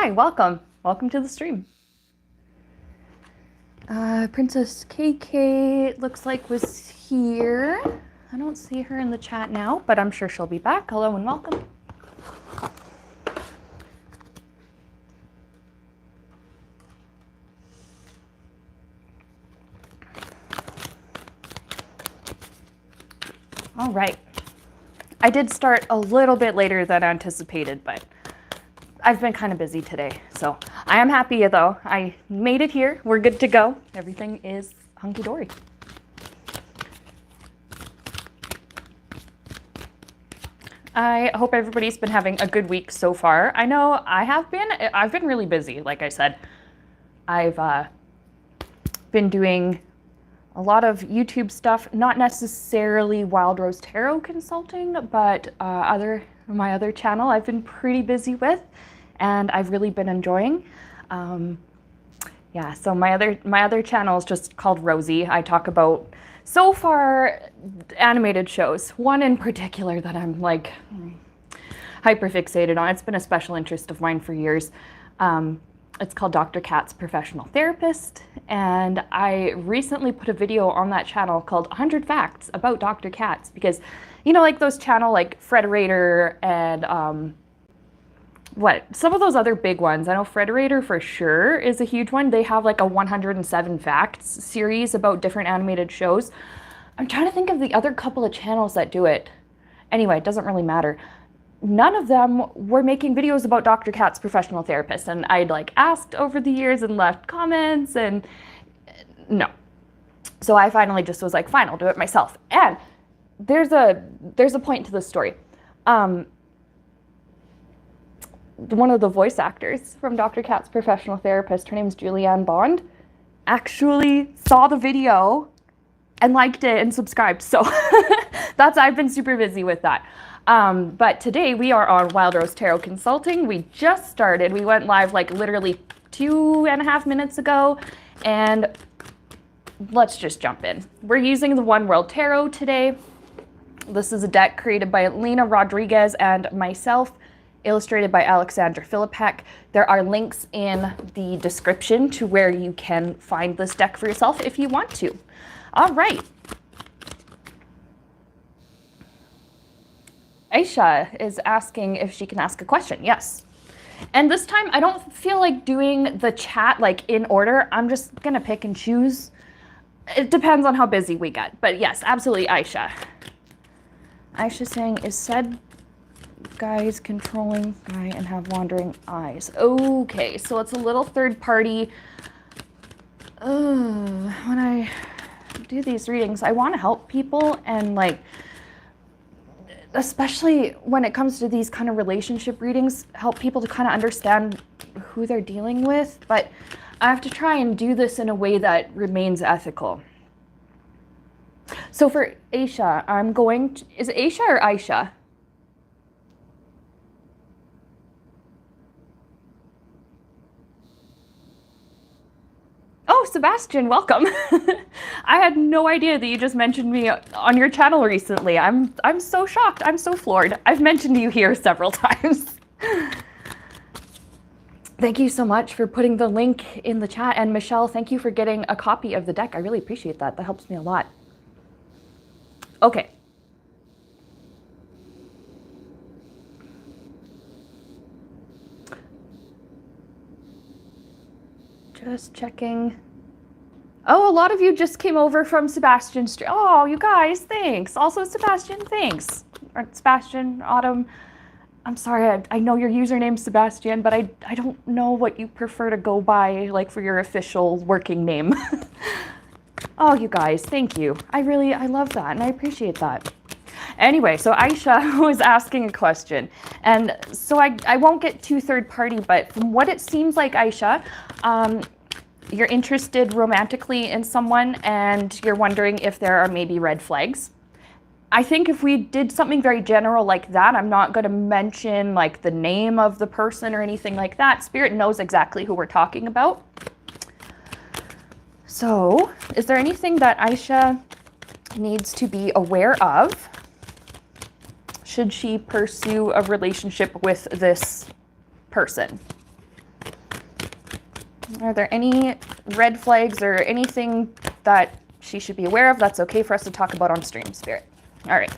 Hi, welcome. Welcome to the stream. Princess KK looks like was here. I don't see her in the chat now, but I'm sure she'll be back. Hello and welcome. All right. I did start a little bit later than anticipated, but I've been kind of busy today. So I am happy though. I made it here. We're good to go. Everything is hunky-dory. I hope everybody's been having a good week so far. I know I have been. I've been really busy, like I said. I've been doing a lot of YouTube stuff, not necessarily Wild Rose Tarot consulting, but my other channel I've been pretty busy with, and I've really been enjoying. Yeah, so my other channel is just called Rosie. I talk about, so far, animated shows. One in particular that I'm like hyper fixated on. It's been a special interest of mine for years. It's called Dr. Kat's Professional Therapist, and I recently put a video on that channel called 100 Facts about Dr. Katz, because, you know, like those channel like Frederator and some of those other big ones. I know Frederator for sure is a huge one. They have like a 107 Facts series about different animated shows. I'm trying to think of the other couple of channels that do it. Anyway, it doesn't really matter. None of them were making videos about Dr. Kat's Professional Therapist, and I'd like asked over the years and left comments, and no. So I finally just was like, fine, I'll do it myself. And there's a point to this story. One of the voice actors from Dr. Kat's Professional Therapist, her name's Julianne Bond, actually saw the video and liked it and subscribed. So I've been super busy with that. But today we are on Wild Rose Tarot Consulting. We just started. We went live like literally 2.5 minutes ago, and let's just jump in. We're using the One World Tarot today. This is a deck created by Lena Rodriguez and myself, illustrated by Alexandra Philippek. There are links in the description to where you can find this deck for yourself if you want to. All right. Aisha is asking if she can ask a question. Yes. And this time I don't feel like doing the chat like in order. I'm just gonna pick and choose. It depends on how busy we get. But yes, absolutely, Aisha. Aisha saying, is said guys controlling guy and have wandering eyes? Okay, so it's a little third party. When I do these readings, I want to help people, and like, especially when it comes to these kind of relationship readings, help people to kind of understand who they're dealing with. But I have to try and do this in a way that remains ethical. So for Aisha, I'm going to, is it Aisha or Aisha? Oh, Sebastian, welcome. I had no idea that you just mentioned me on your channel recently. I'm so shocked. I'm so floored. I've mentioned you here several times. Thank you so much for putting the link in the chat. And Michelle, thank you for getting a copy of the deck. I really appreciate that. That helps me a lot. Okay. Just checking. Oh, a lot of you just came over from Sebastian's stream. Oh, you guys, thanks. Also, Sebastian, thanks. Or Sebastian, Autumn. I'm sorry, I know your username's Sebastian, but I don't know what you prefer to go by, like, for your official working name. Oh, you guys, thank you. I love that, and I appreciate that. Anyway, so Aisha was asking a question, and so I won't get too third party, but from what it seems like, Aisha, you're interested romantically in someone, and you're wondering if there are maybe red flags. I think if we did something very general like that, I'm not going to mention like the name of the person or anything like that. Spirit knows exactly who we're talking about. So, is there anything that Aisha needs to be aware of should she pursue a relationship with this person? Are there any red flags or anything that she should be aware of that's okay for us to talk about on stream, Spirit? All right.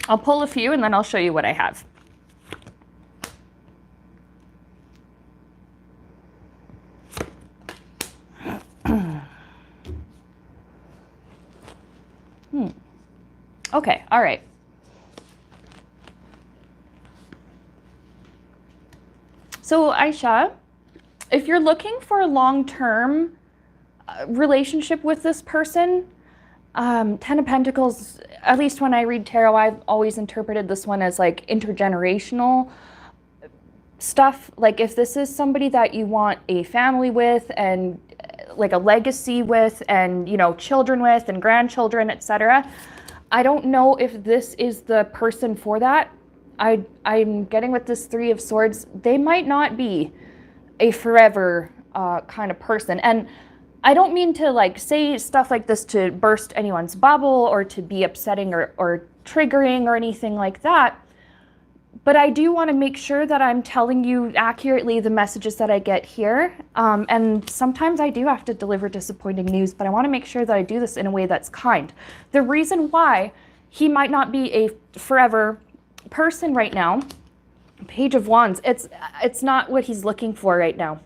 I'll pull a few and then I'll show you what I have. Okay, all right. So Aisha, if you're looking for a long-term relationship with this person, Ten of Pentacles, at least when I read tarot, I've always interpreted this one as like intergenerational stuff. Like if this is somebody that you want a family with and like a legacy with and, you know, children with and grandchildren, etc. I don't know if this is the person for that. I'm getting with this Three of Swords, they might not be a forever kind of person. And I don't mean to like say stuff like this to burst anyone's bubble or to be upsetting or triggering or anything like that. But I do want to make sure that I'm telling you accurately the messages that I get here. And sometimes I do have to deliver disappointing news, but I want to make sure that I do this in a way that's kind. The reason why he might not be a forever person right now, Page of Wands, it's not what he's looking for right now.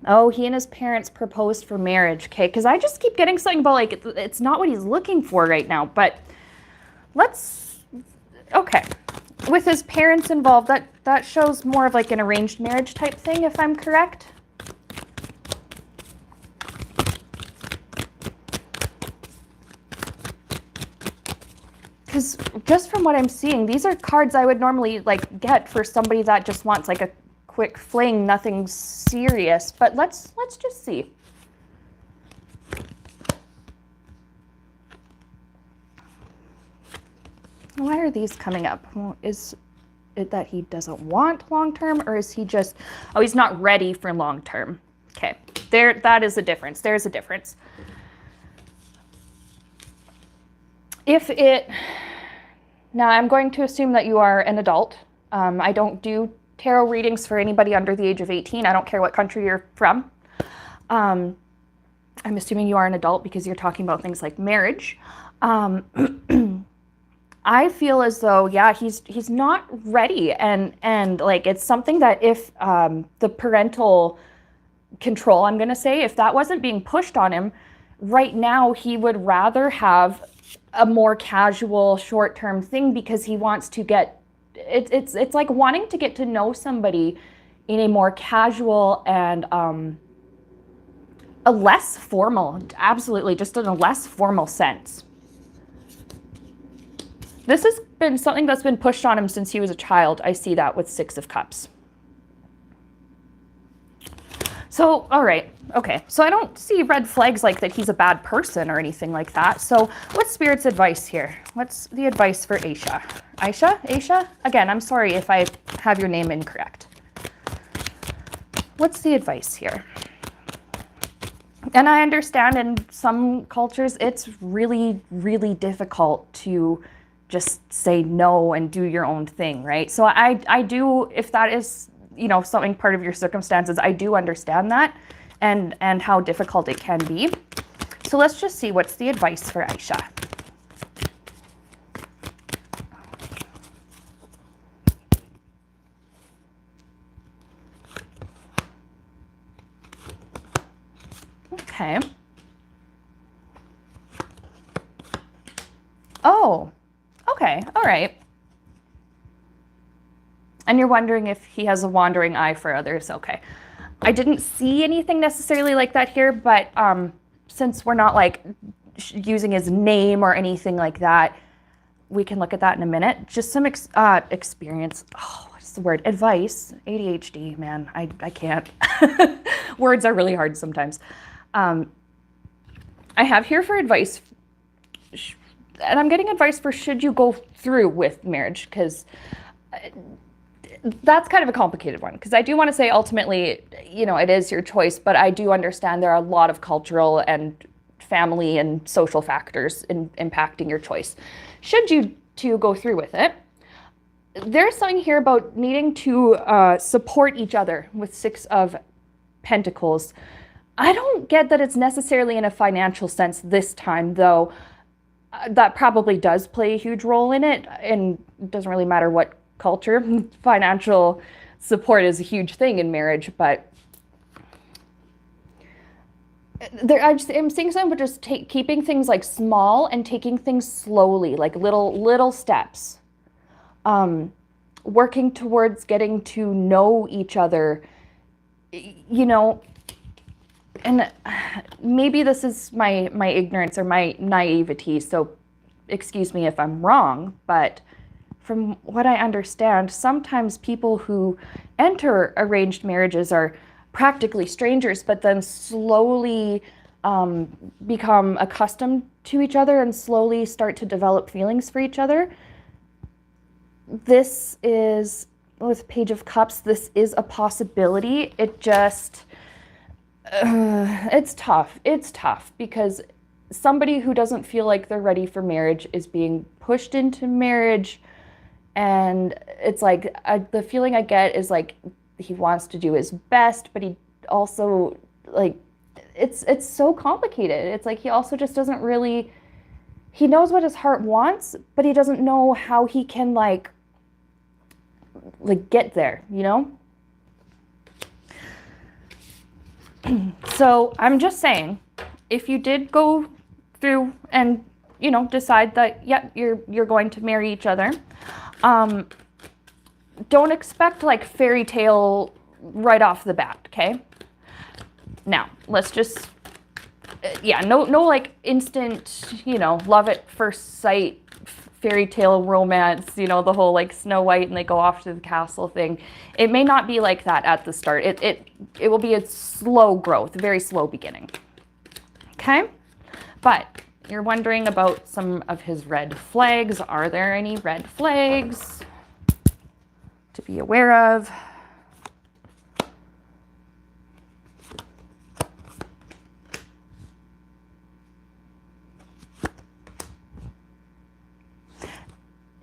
Oh, he and his parents proposed for marriage. Okay, because I just keep getting something about like it's not what he's looking for right now. But okay. With his parents involved, that shows more of like an arranged marriage type thing, if I'm correct. Because just from what I'm seeing, these are cards I would normally like get for somebody that just wants like a quick fling, nothing serious. But let's just see. Why are these coming up? Well, is it that he doesn't want long-term, or is he just, oh, he's not ready for long-term? Okay, that is a difference. There's a difference. Now I'm going to assume that you are an adult. I don't do tarot readings for anybody under the age of 18. I don't care what country you're from. I'm assuming you are an adult because you're talking about things like marriage. I feel as though, yeah, he's not ready, and like it's something that if the parental control, I'm gonna say, if that wasn't being pushed on him, right now he would rather have a more casual, short-term thing because he wants to get. It's like wanting to get to know somebody in a more casual and a less formal, absolutely, just in a less formal sense. This has been something that's been pushed on him since he was a child. I see that with Six of Cups. So, all right, okay. So I don't see red flags like that he's a bad person or anything like that. So what's Spirit's advice here? What's the advice for Aisha? Aisha? Again, I'm sorry if I have your name incorrect. What's the advice here? And I understand in some cultures it's really, really difficult to just say no and do your own thing, right? So I do, if that is, you know, something part of your circumstances, I do understand that and how difficult it can be. So let's just see what's the advice for Aisha. Okay. Oh, okay, all right. And you're wondering if he has a wandering eye for others. Okay. I didn't see anything necessarily like that here, but since we're not like using his name or anything like that, we can look at that in a minute. Just some experience. Oh, what's the word? Advice. ADHD, man. I can't. Words are really hard sometimes. I have here for advice, and I'm getting advice for should you go through with marriage, because that's kind of a complicated one, because I do want to say ultimately, you know, it is your choice, but I do understand there are a lot of cultural and family and social factors impacting your choice. Should you to go through with it. There's something here about needing to support each other with Six of Pentacles. I don't get that it's necessarily in a financial sense this time, though. That probably does play a huge role in it, and it doesn't really matter what culture. Financial support is a huge thing in marriage, but I'm seeing something about just keeping things like small and taking things slowly, like little steps. Working towards getting to know each other, you know, and maybe this is my ignorance or my naivety, so excuse me if I'm wrong, but from what I understand, sometimes people who enter arranged marriages are practically strangers, but then slowly become accustomed to each other and slowly start to develop feelings for each other. This is, with Page of Cups, this is a possibility. It just, it's tough. It's tough because somebody who doesn't feel like they're ready for marriage is being pushed into marriage. And it's like, the feeling I get is like he wants to do his best, but he also, like, it's so complicated. It's like he also just doesn't really, he knows what his heart wants, but he doesn't know how he can like get there, you know? So I'm just saying, if you did go through and, you know, decide that, yeah, you're going to marry each other, don't expect like fairy tale right off the bat, okay? Now, let's just, yeah, no like instant, you know, love at first sight, fairy tale romance, you know, the whole like Snow White and they go off to the castle thing. It may not be like that at the start. It will be a slow growth, very slow beginning. Okay? But you're wondering about some of his red flags. Are there any red flags to be aware of?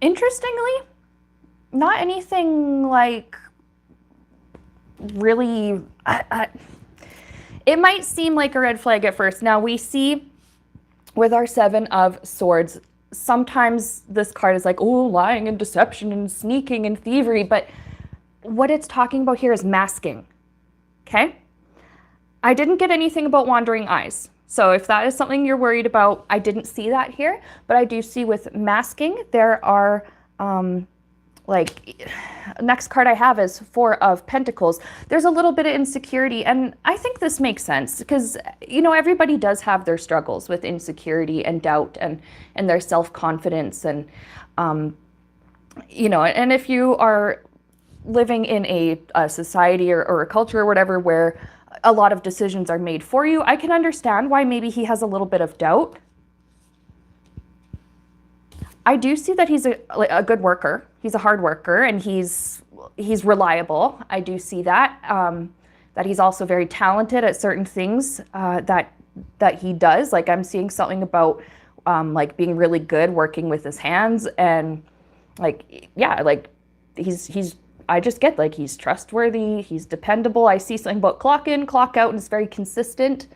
Interestingly, not anything like really, it might seem like a red flag at first. Now we see with our Seven of Swords, sometimes this card is like, oh, lying and deception and sneaking and thievery, but what it's talking about here is masking, okay? I didn't get anything about wandering eyes. So if that is something you're worried about, I didn't see that here, but I do see with masking, there are, next card I have is Four of Pentacles. There's a little bit of insecurity, and I think this makes sense because, you know, everybody does have their struggles with insecurity and doubt and their self-confidence and, you know, and if you are living in a society or a culture or whatever where a lot of decisions are made for you, I can understand why maybe he has a little bit of doubt. I do see that he's a good worker. He's a hard worker and he's reliable. I do see that. That he's also very talented at certain things that he does. Like I'm seeing something about like being really good working with his hands and like, yeah, like he's I just get like he's trustworthy, he's dependable. I see something about clock in, clock out, and it's very consistent.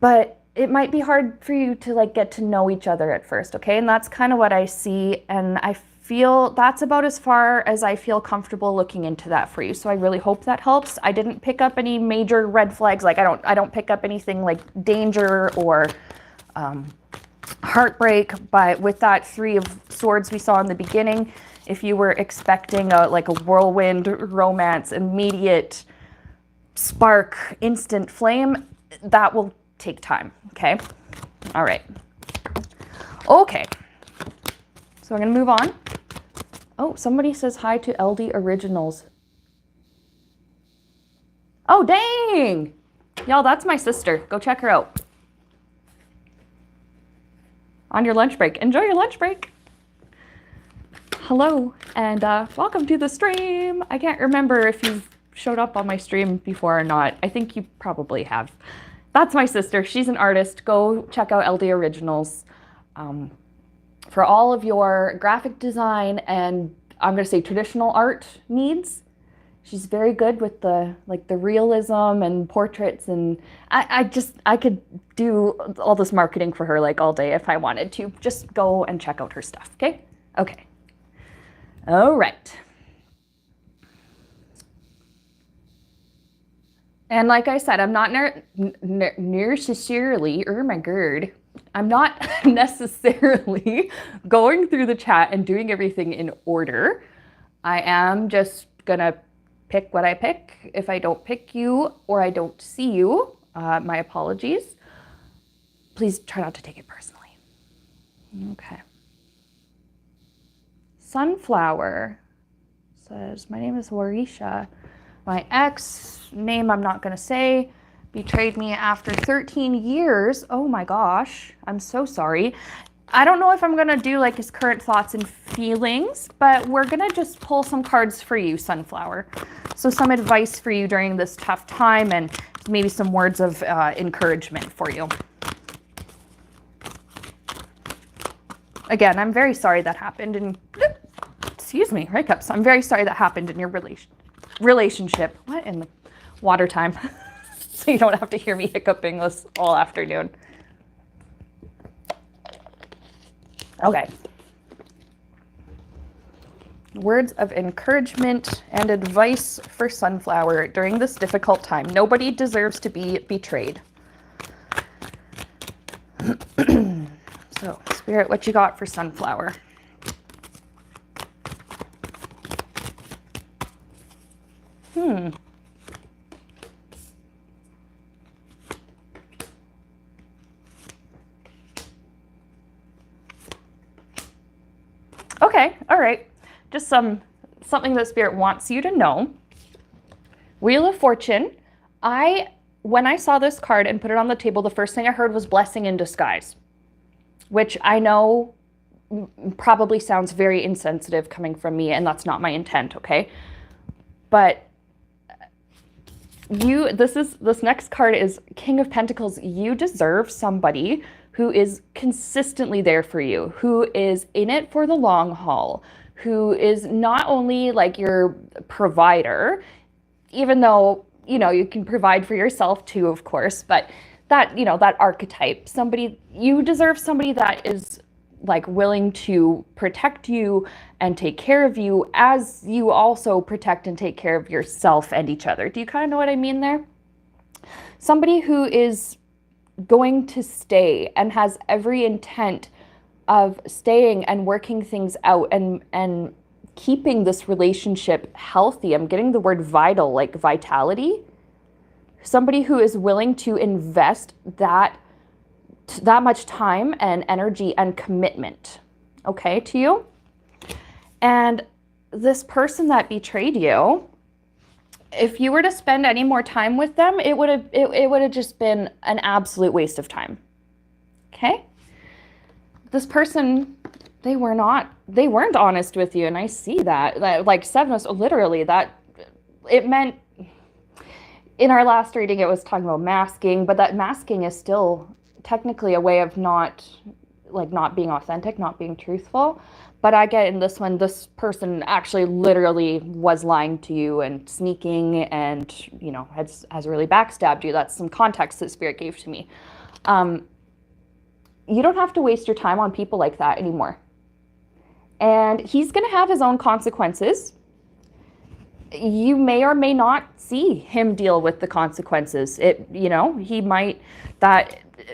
But it might be hard for you to like get to know each other at first, okay? And that's kind of what I see, and I feel that's about as far as I feel comfortable looking into that for you. So I really hope that helps. I didn't pick up any major red flags. Like I don't pick up anything like danger or heartbreak, but with that Three of Swords we saw in the beginning, if you were expecting like a whirlwind romance, immediate spark, instant flame, that will take time, okay? All right. Okay. So we're gonna move on. Oh, somebody says hi to LD Originals. Oh, dang! Y'all, that's my sister. Go check her out. On your lunch break. Enjoy your lunch break. Hello, and welcome to the stream. I can't remember if you've showed up on my stream before or not. I think you probably have. That's my sister. She's an artist. Go check out LD Originals. for all of your graphic design and I'm going to say traditional art needs. She's very good with the realism and portraits, and I could do all this marketing for her like all day if I wanted to. Just go and check out her stuff, okay? Okay. All right. And like I said, I'm not necessarily, oh my god, I'm not necessarily going through the chat and doing everything in order. I am just gonna pick what I pick. If I don't pick you or I don't see you, my apologies. Please try not to take it personally. Okay. Sunflower says, my name is Aisha. My ex, name I'm not gonna say, betrayed me after 13 years. Oh my gosh, I'm so sorry. I don't know if I'm gonna do like his current thoughts and feelings, but we're gonna just pull some cards for you, Sunflower. So some advice for you during this tough time and maybe some words of encouragement for you. Again, I'm very sorry that happened and excuse me, hiccups. I'm very sorry that happened in your relationship. What in the water time? So you don't have to hear me hiccuping this all afternoon. Okay. Words of encouragement and advice for Sunflower during this difficult time. Nobody deserves to be betrayed. So, Spirit, what you got for Sunflower? Okay, all right. Just something that Spirit wants you to know. Wheel of Fortune. When I saw this card and put it on the table, the first thing I heard was blessing in disguise, which I know probably sounds very insensitive coming from me, and that's not my intent, okay? But this next card is King of Pentacles. You deserve somebody who is consistently there for you, who is in it for the long haul, who is not only like your provider, even though, you can provide for yourself too, of course, but that, that archetype, you deserve somebody that is like willing to protect you and take care of you as you also protect and take care of yourself and each other. Do you kind of know what I mean there? Somebody who is going to stay and has every intent of staying and working things out and keeping this relationship healthy. I'm getting the word vital, like vitality. Somebody who is willing to invest that much time and energy and commitment, okay, to you. And this person that betrayed you, if you were to spend any more time with them, it would have just been an absolute waste of time. Okay? This person, they weren't honest with you, and I see that like literally that it meant in our last reading it was talking about masking, but that masking is still technically a way of not being authentic, not being truthful. But I get in this one, this person actually literally was lying to you and sneaking and, has really backstabbed you. That's some context that Spirit gave to me. You don't have to waste your time on people like that anymore. And he's going to have his own consequences. You may or may not see him deal with the consequences. He might,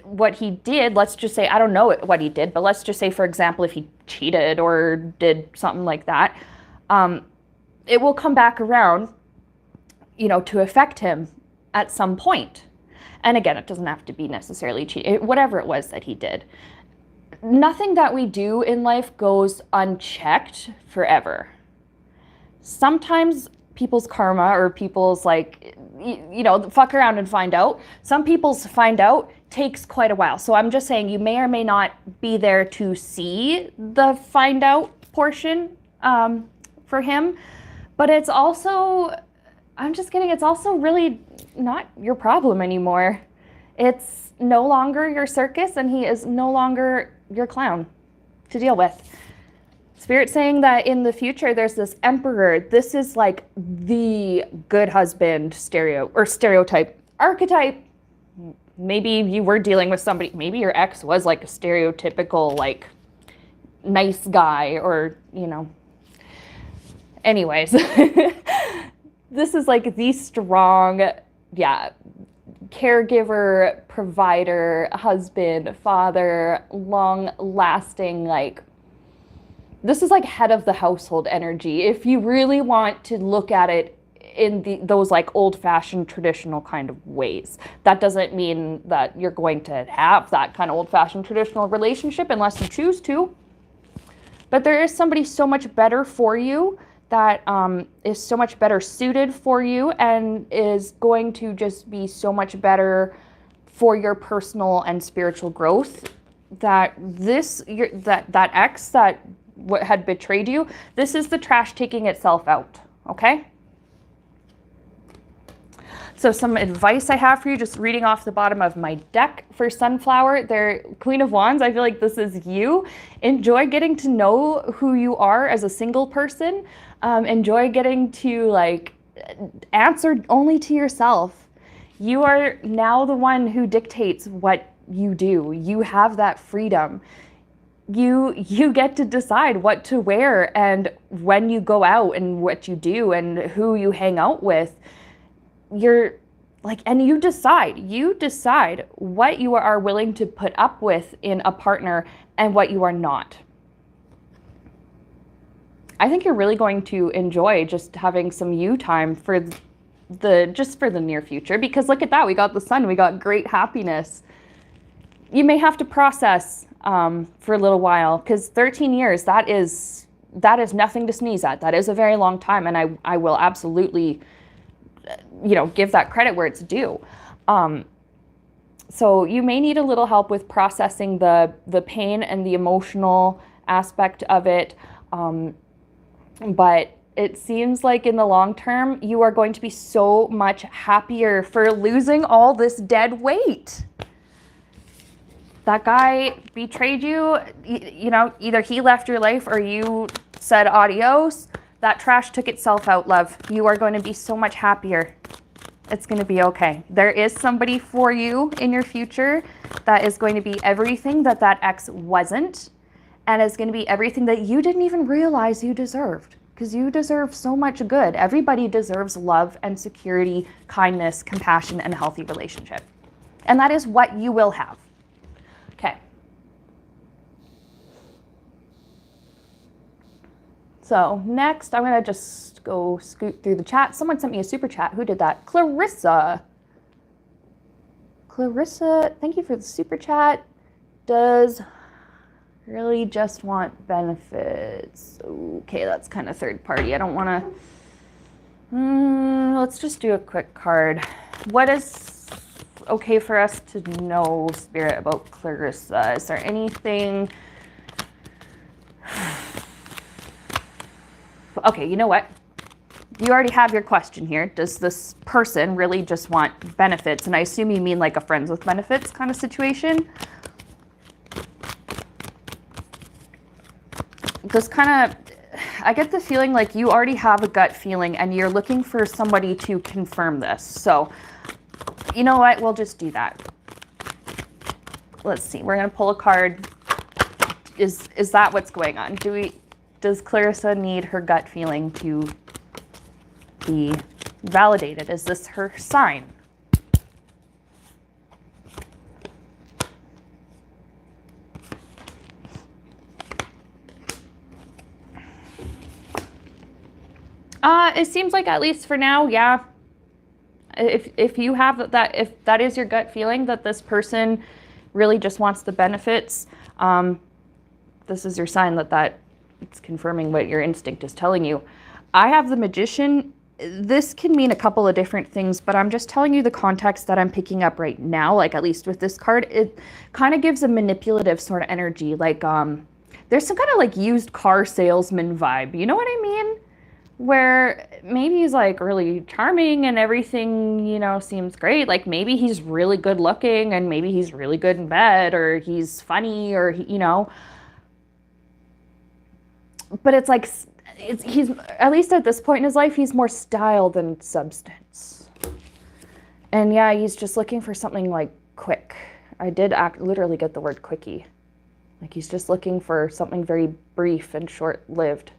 what he did, let's just say, I don't know what he did, but let's just say, for example, if he cheated or did something like that, it will come back around, to affect him at some point. And again, it doesn't have to be necessarily cheating, whatever it was that he did. Nothing that we do in life goes unchecked forever. Sometimes people's karma or people's fuck around and find out. Some people's find out takes quite a while. So I'm just saying you may or may not be there to see the find out portion for him. But it's also, it's also really not your problem anymore. It's no longer your circus, and he is no longer your clown to deal with. Spirit saying that in the future, there's this emperor. This is like the good husband stereotype, archetype. Maybe you were dealing with somebody, maybe your ex was like a stereotypical, like, nice guy, or, you know. Anyways, this is like the strong, caregiver, provider, husband, father, long-lasting, like, this is like head of the household energy. If you really want to look at it in those like old-fashioned traditional kind of ways. That doesn't mean that you're going to have that kind of old-fashioned traditional relationship unless you choose to. But there is somebody so much better for you that is so much better suited for you and is going to just be so much better for your personal and spiritual growth, that that ex that had betrayed you, this is the trash taking itself out, okay? So some advice I have for you, just reading off the bottom of my deck for Sunflower, their Queen of Wands, I feel like this is you. Enjoy getting to know who you are as a single person. Enjoy getting to like answer only to yourself. You are now the one who dictates what you do. You have that freedom. You get to decide what to wear and when you go out and what you do and who you hang out with. You're like, and you decide what you are willing to put up with in a partner and what you are not. I think you're really going to enjoy just having some you time for the near future, because look at that, we got the sun, we got great happiness. You may have to process for a little while, because 13 years, that is nothing to sneeze at. That is a very long time, and I will absolutely, give that credit where it's due. So you may need a little help with processing the pain and the emotional aspect of it. But it seems like in the long term, you are going to be so much happier for losing all this dead weight. That guy betrayed you, either he left your life or you said adios. That trash took itself out, love. You are going to be so much happier. It's going to be okay. There is somebody for you in your future that is going to be everything that ex wasn't, and is going to be everything that you didn't even realize you deserved, because you deserve so much good. Everybody deserves love and security, kindness, compassion, and a healthy relationship. And that is what you will have. Okay. So next, I'm going to just go scoot through the chat. Someone sent me a super chat. Who did that? Clarissa, thank you for the super chat. Does really just want benefits. Okay, that's kind of third party. I don't want to... let's just do a quick card. What is okay for us to know, Spirit, about Clarissa? Is there anything... Okay, you know what? You already have your question here. Does this person really just want benefits? And I assume you mean like a friends with benefits kind of situation. This kind of, I get the feeling like you already have a gut feeling and you're looking for somebody to confirm this. So, you know what? We'll just do that. Let's see. We're going to pull a card. Is that what's going on? Does Clarissa need her gut feeling to be validated? Is this her sign? It seems like, at least for now, yeah. If you have that, if that is your gut feeling that this person really just wants the benefits, this is your sign that it's confirming what your instinct is telling you. I have the Magician. This can mean a couple of different things, but I'm just telling you the context that I'm picking up right now. Like, at least with this card, it kind of gives a manipulative sort of energy. Like, there's some kind of like used car salesman vibe. You know what I mean? where maybe he's like really charming and everything, seems great. Like maybe he's really good looking and maybe he's really good in bed or he's funny or, but it's like, he's, at least at this point in his life, he's more style than substance. And yeah, he's just looking for something like quick. I did literally get the word quickie. Like he's just looking for something very brief and short-lived.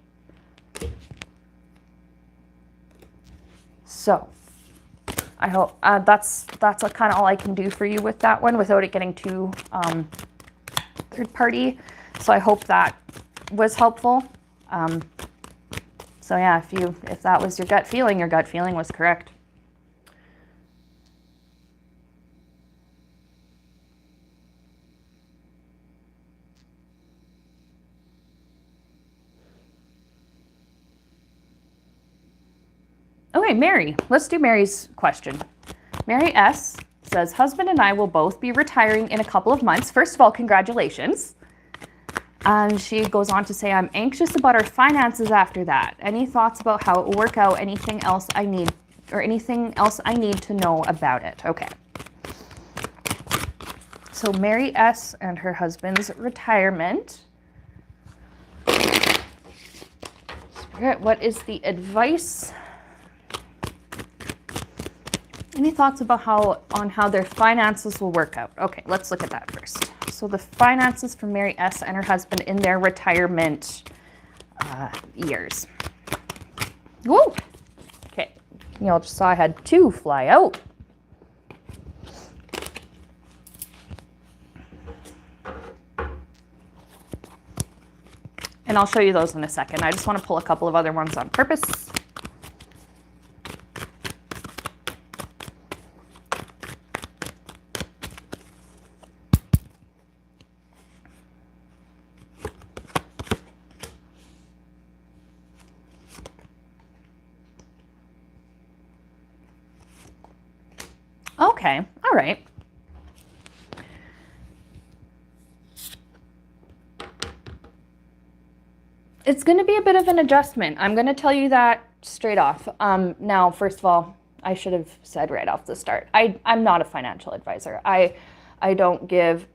So I hope that's kind of all I can do for you with that one without it getting too third party. So I hope that was helpful. So yeah, if that was your gut feeling was correct. Okay, Mary. Let's do Mary's question. Mary S. says, husband and I will both be retiring in a couple of months. First of all, congratulations. And she goes on to say, I'm anxious about our finances after that. Any thoughts about how it will work out? Anything else I need to know about it? Okay. So Mary S. and her husband's retirement. Spirit, what is the advice? Any thoughts about how their finances will work out? Okay, let's look at that first. So the finances for Mary S. and her husband in their retirement years. Woo! Okay, y'all just saw I had 2 fly out. And I'll show you those in a second. I just want to pull a couple of other ones on purpose. Okay, all right. It's going to be a bit of an adjustment. I'm going to tell you that straight off. Now, first of all, I should have said right off the start, I'm not a financial advisor. I don't give,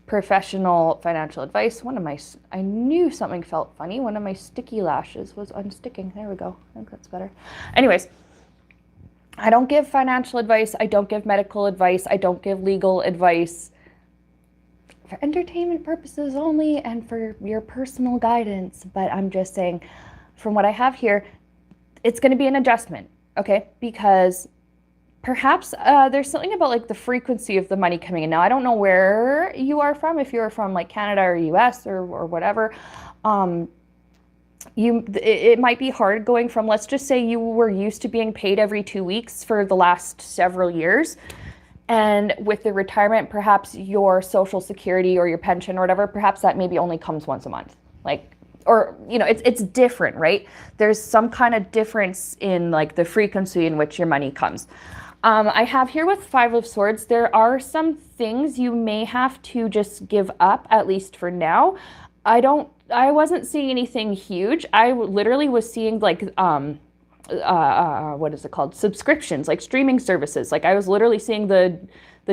professional financial advice. I knew something felt funny. One of my sticky lashes was unsticking. There we go. I think that's better. Anyways, I don't give financial advice. I don't give medical advice. I don't give legal advice. For entertainment purposes only and for your personal guidance. But I'm just saying, from what I have here, it's going to be an adjustment, okay? Because perhaps there's something about like the frequency of the money coming in. Now, I don't know where you are from, if you're from like Canada or US or whatever. It might be hard going from, let's just say you were used to being paid every 2 weeks for the last several years. And with the retirement, perhaps your social security or your pension or whatever, perhaps that maybe only comes once a month. It's different, right? There's some kind of difference in like the frequency in which your money comes. I have here with 5 of Swords, there are some things you may have to just give up, at least for now. I wasn't seeing anything huge. I literally was seeing like, what is it called? Subscriptions, like streaming services. Like I was literally seeing the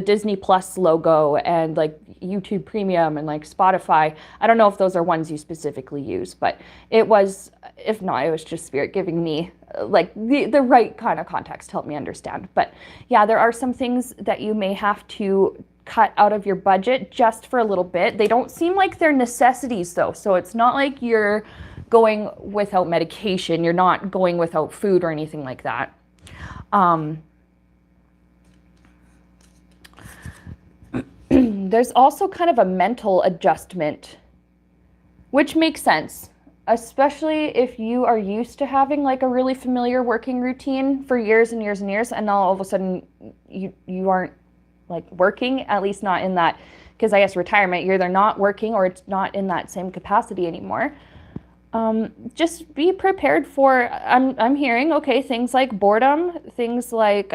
Disney Plus logo and like YouTube Premium and like Spotify. I don't know if those are ones you specifically use, but it was, if not, it was just Spirit giving me like the right kind of context to help me understand. But yeah, there are some things that you may have to cut out of your budget just for a little bit. They don't seem like they're necessities though. So it's not like you're going without medication. You're not going without food or anything like that. There's also kind of a mental adjustment, which makes sense, especially if you are used to having like a really familiar working routine for years and years and years, and now all of a sudden you aren't like working, at least not in that, because I guess retirement, you're either not working or it's not in that same capacity anymore. Just be prepared for, I'm hearing, okay, things like boredom, things like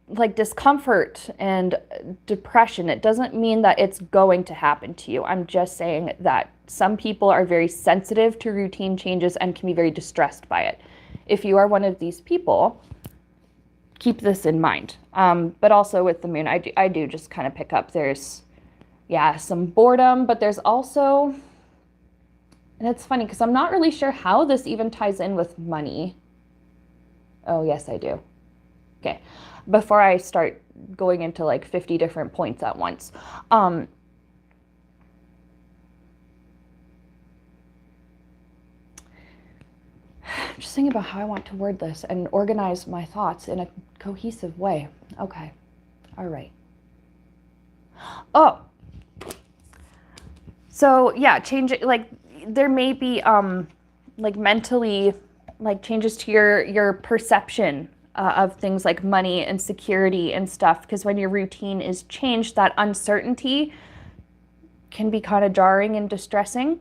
like discomfort and depression. It doesn't mean that it's going to happen to you. I'm just saying that some people are very sensitive to routine changes and can be very distressed by it. If you are one of these people, keep this in mind. But also with the moon, I do just kind of pick up, there's, yeah, some boredom, but there's also, and it's funny because I'm not really sure how this even ties in with money. Oh, yes, I do. Okay. Before I start going into like 50 different points at once. Just thinking about how I want to word this and organize my thoughts in a cohesive way. Okay. All right. Oh. So yeah, change it, like there may be like mentally like changes to your perception of things like money and security and stuff, because when your routine is changed, that uncertainty can be kind of jarring and distressing.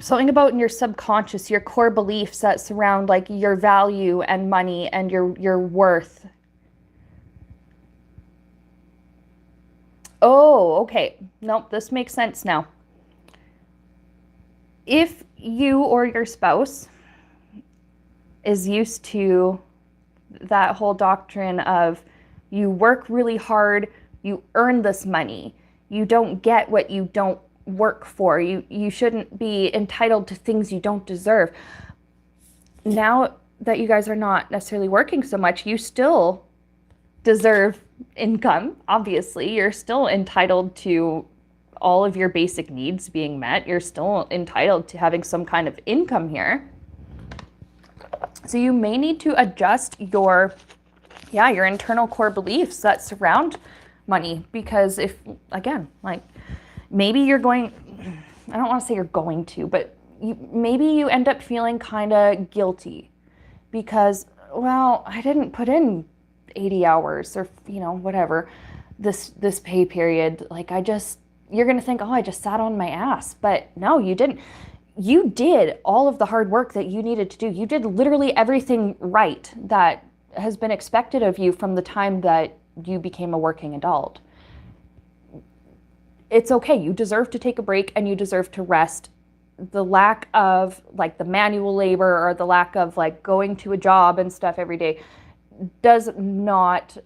Something about in your subconscious, your core beliefs that surround like your value and money and your worth. Oh, okay. Nope, this makes sense now. If you or your spouse is used to that whole doctrine of you work really hard, you earn this money, you don't get what you don't work for, you shouldn't be entitled to things you don't deserve. Now that you guys are not necessarily working so much, you still deserve income. Obviously, you're still entitled to all of your basic needs being met. You're still entitled to having some kind of income here. So you may need to adjust your internal core beliefs that surround money, because if, again, like maybe you're going, I don't want to say you're going to, but maybe you end up feeling kind of guilty because, well, I didn't put in 80 hours or, whatever, this pay period. Like you're going to think, oh, I just sat on my ass. But no, you didn't. You did all of the hard work that you needed to do. You did literally everything right that has been expected of you from the time that you became a working adult. It's okay. You deserve to take a break and you deserve to rest. The lack of like the manual labor or the lack of like going to a job and stuff every day does not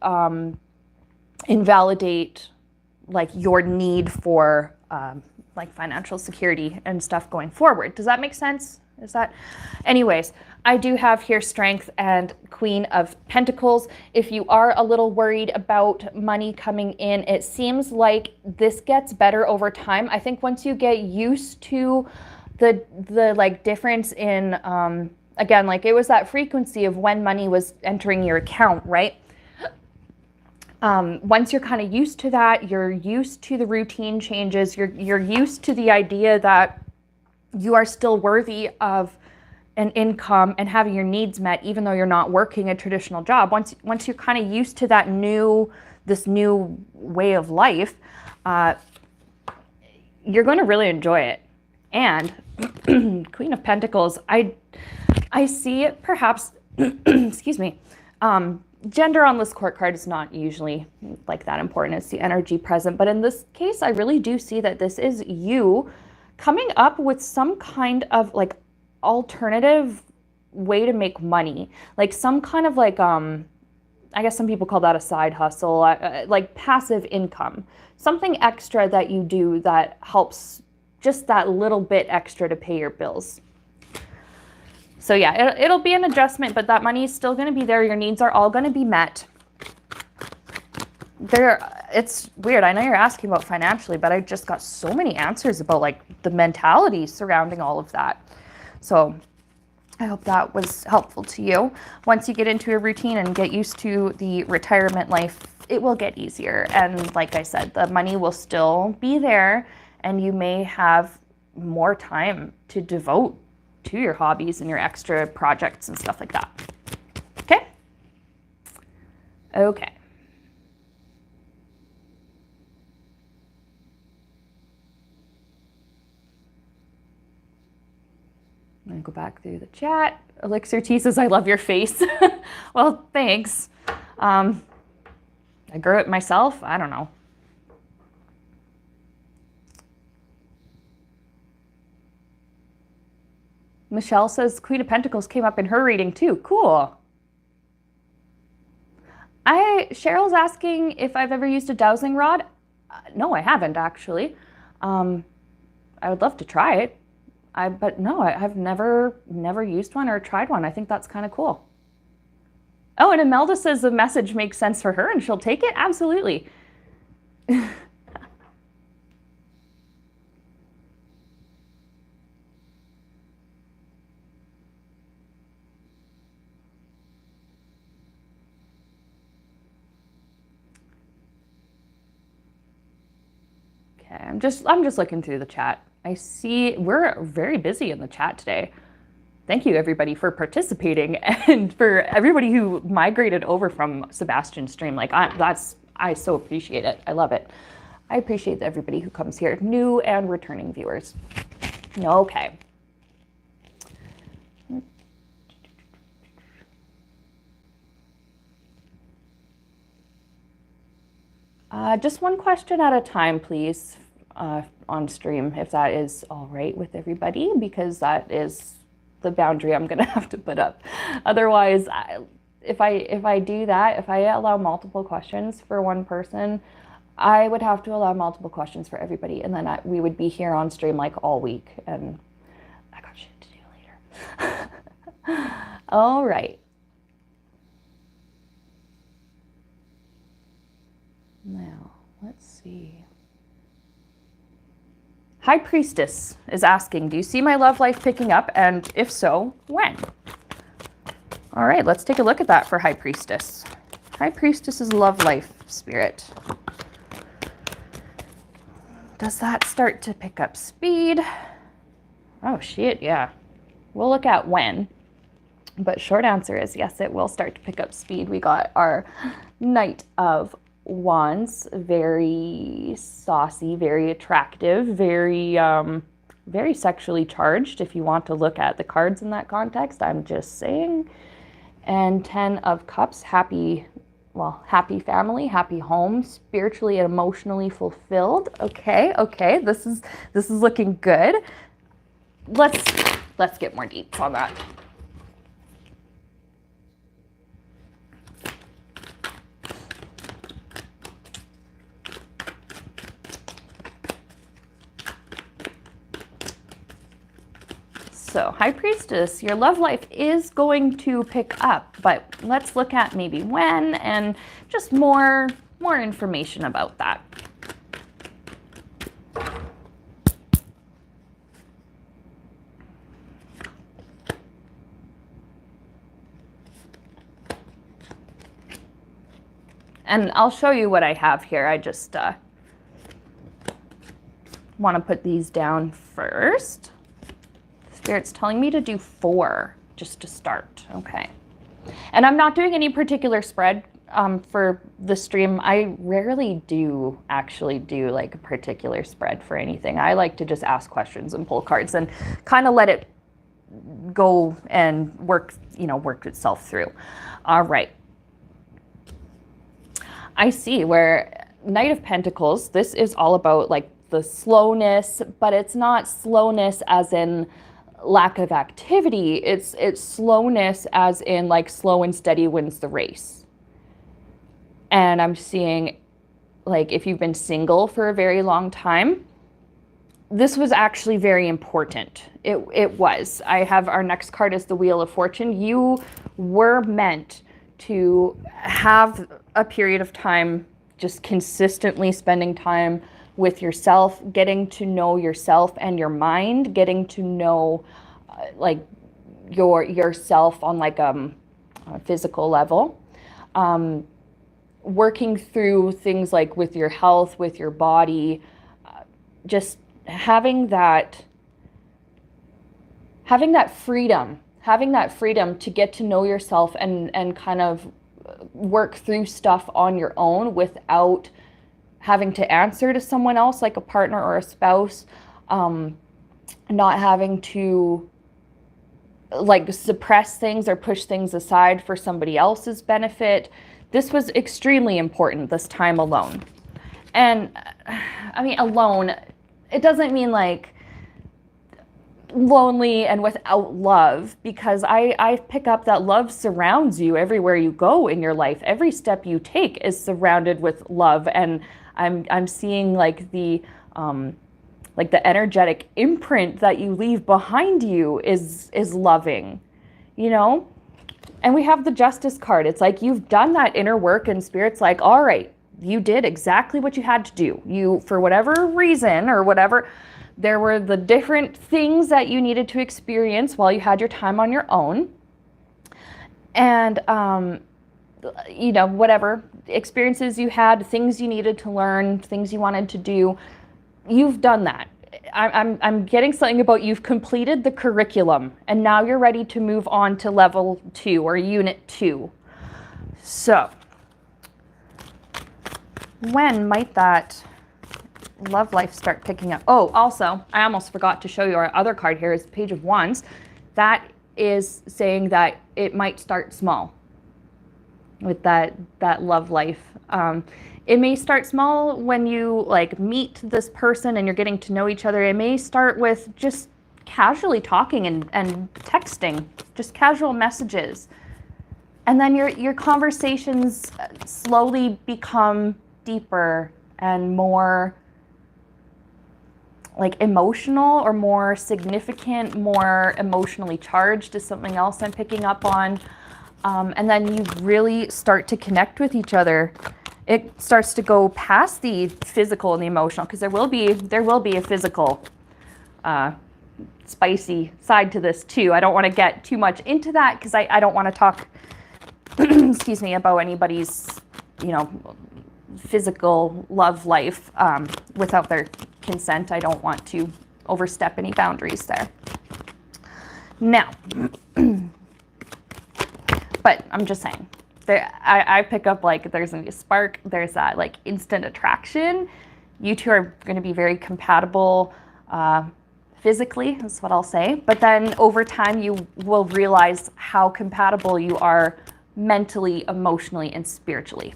invalidate like your need for like financial security and stuff going forward. Does that make sense? Anyways, I do have here Strength and Queen of Pentacles. If you are a little worried about money coming in, it seems like this gets better over time. I think once you get used to the like difference in, again, like it was that frequency of when money was entering your account, right? Once you're kind of used to that, you're used to the routine changes, you're used to the idea that you are still worthy of an income and having your needs met, even though you're not working a traditional job. Once you're kind of used to this new way of life, you're going to really enjoy it. And Queen of Pentacles, I see it perhaps, excuse me, gender on this court card is not usually like that important. It's the energy present. But in this case, I really do see that this is you coming up with some kind of like alternative way to make money. Like some kind of like, I guess some people call that a side hustle, like passive income. Something extra that you do that helps just that little bit extra to pay your bills. So yeah, it'll be an adjustment, but that money is still going to be there. Your needs are all going to be met. It's weird. I know you're asking about financially, but I just got so many answers about like the mentality surrounding all of that. So I hope that was helpful to you. Once you get into a routine and get used to the retirement life, it will get easier. And like I said, the money will still be there and you may have more time to devote to your hobbies and your extra projects and stuff like that. Okay? Okay. I'm going to go back through the chat. Elixir Tea says, I love your face. Well, thanks. I grew it myself. I don't know. Michelle says Queen of Pentacles came up in her reading too. Cool. Cheryl's asking if I've ever used a dowsing rod. No, I haven't actually. I would love to try it. But no, I've never used one or tried one. I think that's kind of cool. Oh, and Imelda says the message makes sense for her and she'll take it. Absolutely. I'm just looking through the chat. I see we're very busy in the chat today. Thank you everybody for participating and for everybody who migrated over from Sebastian's stream. Like I so appreciate it. I love it. I appreciate everybody who comes here, new and returning viewers. Okay. Just one question at a time, please, on stream, if that is all right with everybody, because that is the boundary I'm gonna have to put up. Otherwise, if I do that, if I allow multiple questions for one person, I would have to allow multiple questions for everybody, and then we would be here on stream like all week, and I got shit to do later. All right. Now, let's see. High Priestess is asking, do you see my love life picking up? And if so, when? All right, let's take a look at that for High Priestess. High Priestess's love life spirit. Does that start to pick up speed? Oh, shit, yeah. We'll look at when. But short answer is yes, it will start to pick up speed. We got our Knight of Wands, very saucy, very attractive, very sexually charged if you want to look at the cards in that context. I'm just saying. And 10 of Cups, happy family, happy home, spiritually and emotionally fulfilled. Okay, this is looking good. Let's get more deep on that. So, High Priestess, your love life is going to pick up, but let's look at maybe when and just more information about that. And I'll show you what I have here. I just want to put these down first. Spirit's telling me to do 4 just to start. Okay. And I'm not doing any particular spread for the stream. I rarely do actually do like a particular spread for anything. I like to just ask questions and pull cards and kind of let it go and work itself through. All right. I see where Knight of Pentacles, this is all about like the slowness, but it's not slowness as in lack of activity. It's slowness as in like slow and steady wins the race. And I'm seeing like if you've been single for a very long time, this was actually very important. It was. I have our next card is the Wheel of Fortune. You were meant to have a period of time just consistently spending time with yourself, getting to know yourself and your mind, getting to know like yourself on like a physical level, working through things like with your health, with your body, just having that freedom to get to know yourself and kind of work through stuff on your own without having to answer to someone else like a partner or a spouse, not having to like suppress things or push things aside for somebody else's benefit. This was extremely important, this time alone. And I mean, alone, it doesn't mean like lonely and without love, because I pick up that love surrounds you everywhere you go in your life. Every step you take is surrounded with love, and I'm seeing like the energetic imprint that you leave behind you is loving, you know? And we have the Justice card. It's like you've done that inner work, and Spirit's like, all right, you did exactly what you had to do. You, for whatever reason or whatever, there were the different things that you needed to experience while you had your time on your own. And, you know, whatever experiences you had, things you needed to learn, things you wanted to do, you've done that. I'm getting something about you've completed the curriculum, and now you're ready to move on to level 2 or unit 2. So, when might that love life start picking up? Oh, also, I almost forgot to show you our other card here is the Page of Wands. That is saying that it might start small with that love life. It may start small when you like meet this person and you're getting to know each other. It may start with just casually talking and texting, just casual messages. And then your conversations slowly become deeper and more like emotional or more significant, more emotionally charged is something else I'm picking up on. And then you really start to connect with each other. It starts to go past the physical and the emotional, because there will be a physical spicy side to this too. I don't want to get too much into that because I don't want to talk excuse me, about anybody's, you know, physical love life without their consent. I don't want to overstep any boundaries there. Now, but I'm just saying, I pick up like there's going to be a spark, there's that like instant attraction. You two are going to be very compatible physically, is what I'll say. But then over time, you will realize how compatible you are mentally, emotionally, and spiritually.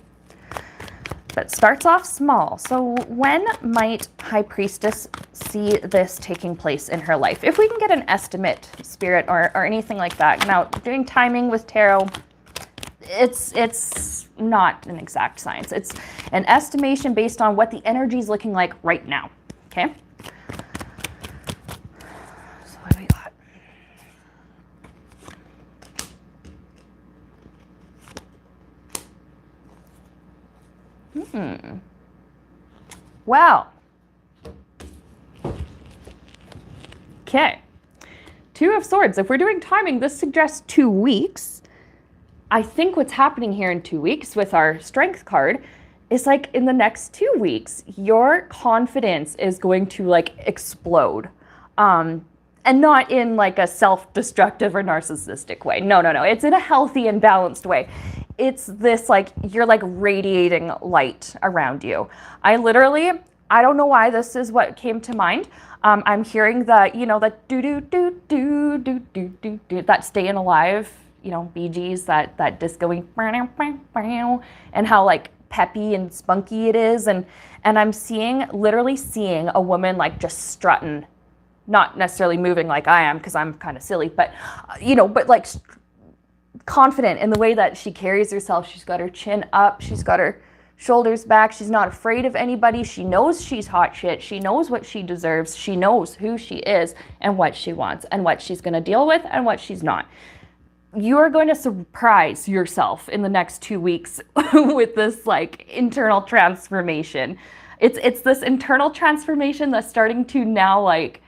But it starts off small. So when might High Priestess see this taking place in her life? If we can get an estimate, Spirit, or anything like that. Now, doing timing with tarot, it's not an exact science. It's an estimation based on what the energy is looking like right now. Okay? So what do we got? Well. Okay. 2 of Swords. If we're doing timing, this suggests 2 weeks. I think what's happening here in 2 weeks with our Strength card is like in the next 2 weeks, your confidence is going to like explode. And not in like a self-destructive or narcissistic way. No. It's in a healthy and balanced way. It's this like, you're like radiating light around you. I don't know why this is what came to mind. I'm hearing the, you know, that do, that Staying Alive, you know, Bee Gees, that discoing, and how like peppy and spunky it is. And I'm literally seeing a woman like just strutting, not necessarily moving like I am because I'm kind of silly, but, you know, but like confident in the way that she carries herself. She's got her chin up. She's got her shoulders back. She's not afraid of anybody. She knows she's hot shit. She knows what she deserves. She knows who she is and what she wants and what she's going to deal with and what she's not. You are going to surprise yourself in the next 2 weeks with this like internal transformation. It's this internal transformation that's starting to now like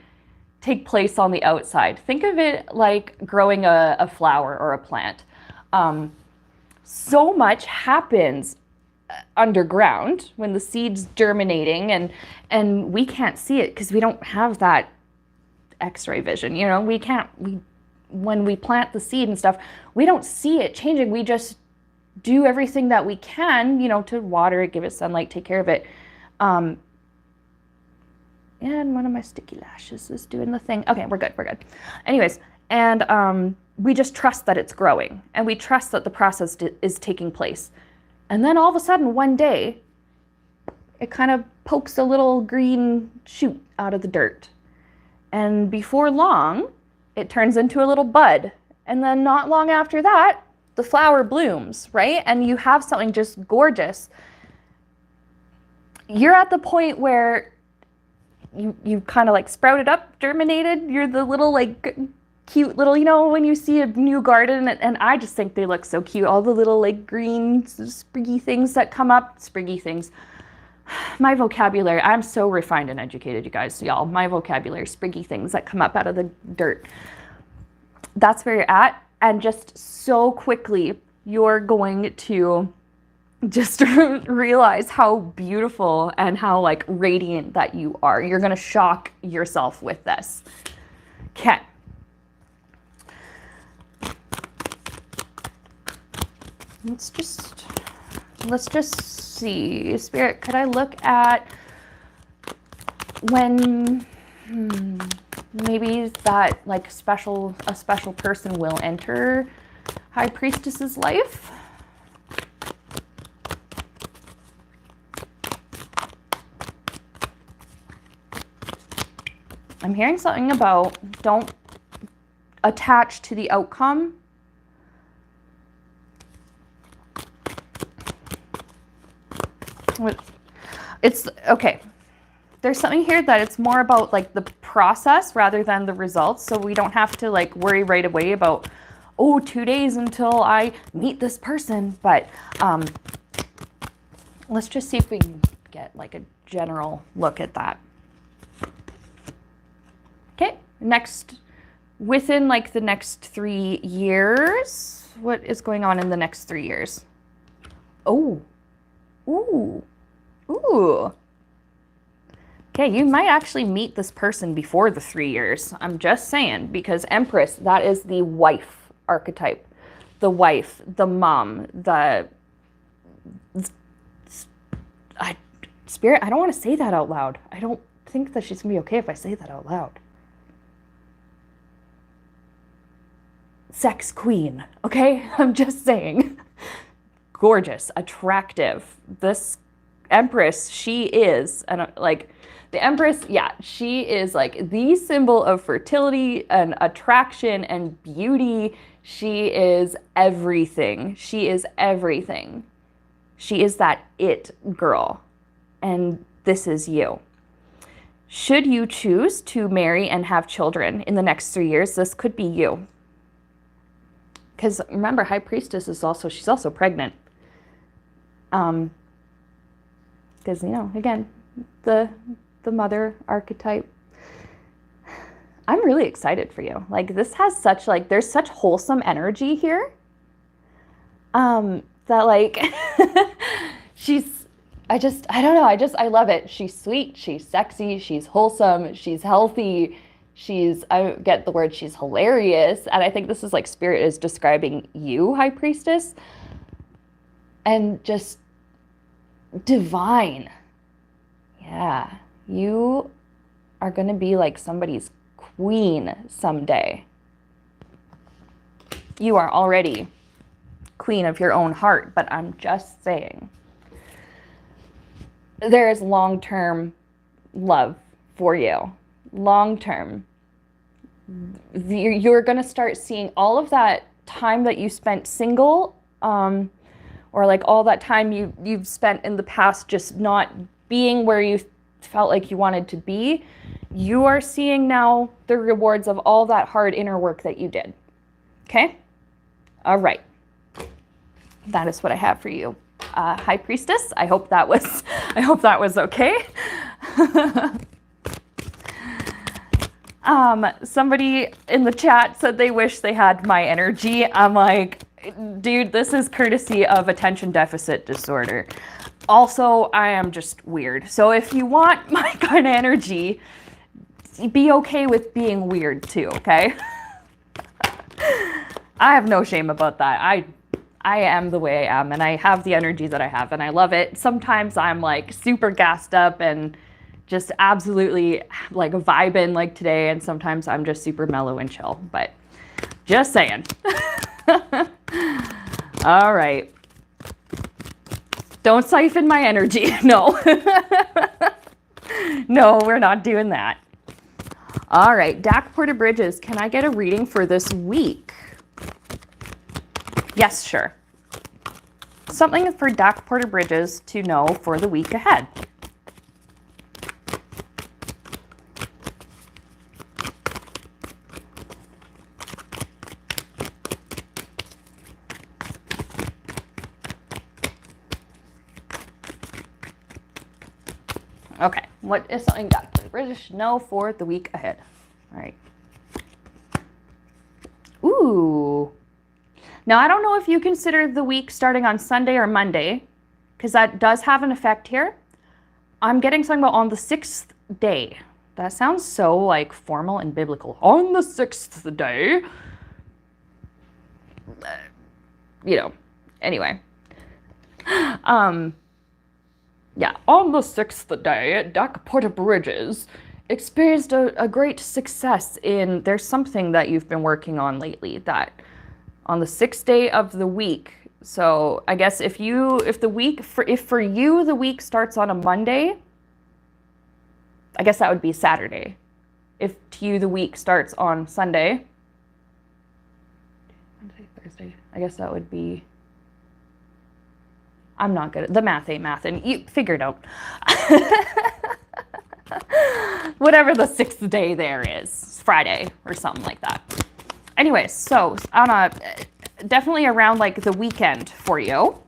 take place on the outside. Think of it like growing a flower or a plant. So much happens underground when the seed's germinating, and we can't see it because we don't have that X-ray vision. You know, when we plant the seed and stuff, we don't see it changing. We just do everything that we can, you know, to water it, give it sunlight, take care of it. And one of my sticky lashes is doing the thing. Okay, we're good. Anyways, And we just trust that it's growing, and we trust that the process is taking place. And then all of a sudden, one day, it kind of pokes a little green shoot out of the dirt. And before long, it turns into a little bud. And then not long after that, the flower blooms, right? And you have something just gorgeous. You're at the point where you kind of like sprouted up, germinated. You're the little like cute little, you know, when you see a new garden, and I just think they look so cute. All the little like green spriggy things that come up, spriggy things. My vocabulary, I'm so refined and educated, you guys, y'all. My vocabulary, spriggy things that come up out of the dirt. That's where you're at. And just so quickly, you're going to just realize how beautiful and how like radiant that you are. You're going to shock yourself with this. Okay. Let's just see. Spirit, could I look at when maybe that like a special person will enter High Priestess's life? I'm hearing something about don't attach to the outcome. It's okay. There's something here that it's more about like the process rather than the results. So we don't have to like worry right away about, oh, 2 days until I meet this person. But let's just see if we can get like a general look at that. Okay, next, within like the next 3 years, what is going on in the next 3 years? Oh. Ooh. Ooh. Okay, you might actually meet this person before the 3 years. I'm just saying, because Empress, that is the wife archetype. The wife, the mom, Spirit, I don't want to say that out loud. I don't think that she's going to be okay if I say that out loud. Sex queen, okay? I'm just saying. Gorgeous, attractive. This Empress, she is, and like the Empress, yeah, she is like the symbol of fertility and attraction and beauty. She is everything. She is everything. She is that it girl. And this is you. Should you choose to marry and have children in the next 3 years, this could be you. Because remember, High Priestess is also, she's also pregnant. Because, you know, again, the mother archetype. I'm really excited for you. Like, this has such, like, there's such wholesome energy here. That, like, I don't know. I love it. She's sweet. She's sexy. She's wholesome. She's healthy. I get the word, she's hilarious. And I think this is like Spirit is describing you, High Priestess. And just divine. Yeah. You are going to be like somebody's queen someday. You are already queen of your own heart, but I'm just saying. There is long-term love for you. Long-term. You're going to start seeing all of that time that you spent single, or like all that time you've spent in the past just not being where you felt like you wanted to be. You are seeing now the rewards of all that hard inner work that you did. Okay? All right. That is what I have for you. High Priestess, I hope that was okay. Somebody in the chat said they wish they had my energy. I'm like, dude, this is courtesy of attention deficit disorder. Also, I am just weird. So if you want my kind of energy, be okay with being weird too, okay? I have no shame about that. I am the way I am, and I have the energy that I have, and I love it. Sometimes I'm like super gassed up and just absolutely like vibing like today, and sometimes I'm just super mellow and chill. But Just saying. All right. Don't siphon my energy. No. No, we're not doing that. All right, Dak Porter Bridges, can I get a reading for this week? Yes, sure. Something for Dak Porter Bridges to know for the week ahead. Okay, what is something Dak Porter Bridges should know for the week ahead? All right. Ooh. Now, I don't know if you consider the week starting on Sunday or Monday, because that does have an effect here. I'm getting something about on the 6th day. That sounds so like formal and biblical. On the 6th day. You know, anyway. Yeah, on the 6th day, Dak Porter Bridges experienced a great success in, there's something that you've been working on lately that on the 6th day of the week. So I guess if for you the week starts on a Monday, I guess that would be Saturday. If to you the week starts on Sunday, Wednesday, Thursday, I guess that would be, I'm not good at the math, ain't math, and you figure it out. Whatever the 6th day there is, Friday or something like that. Anyways, so on definitely around like the weekend for you,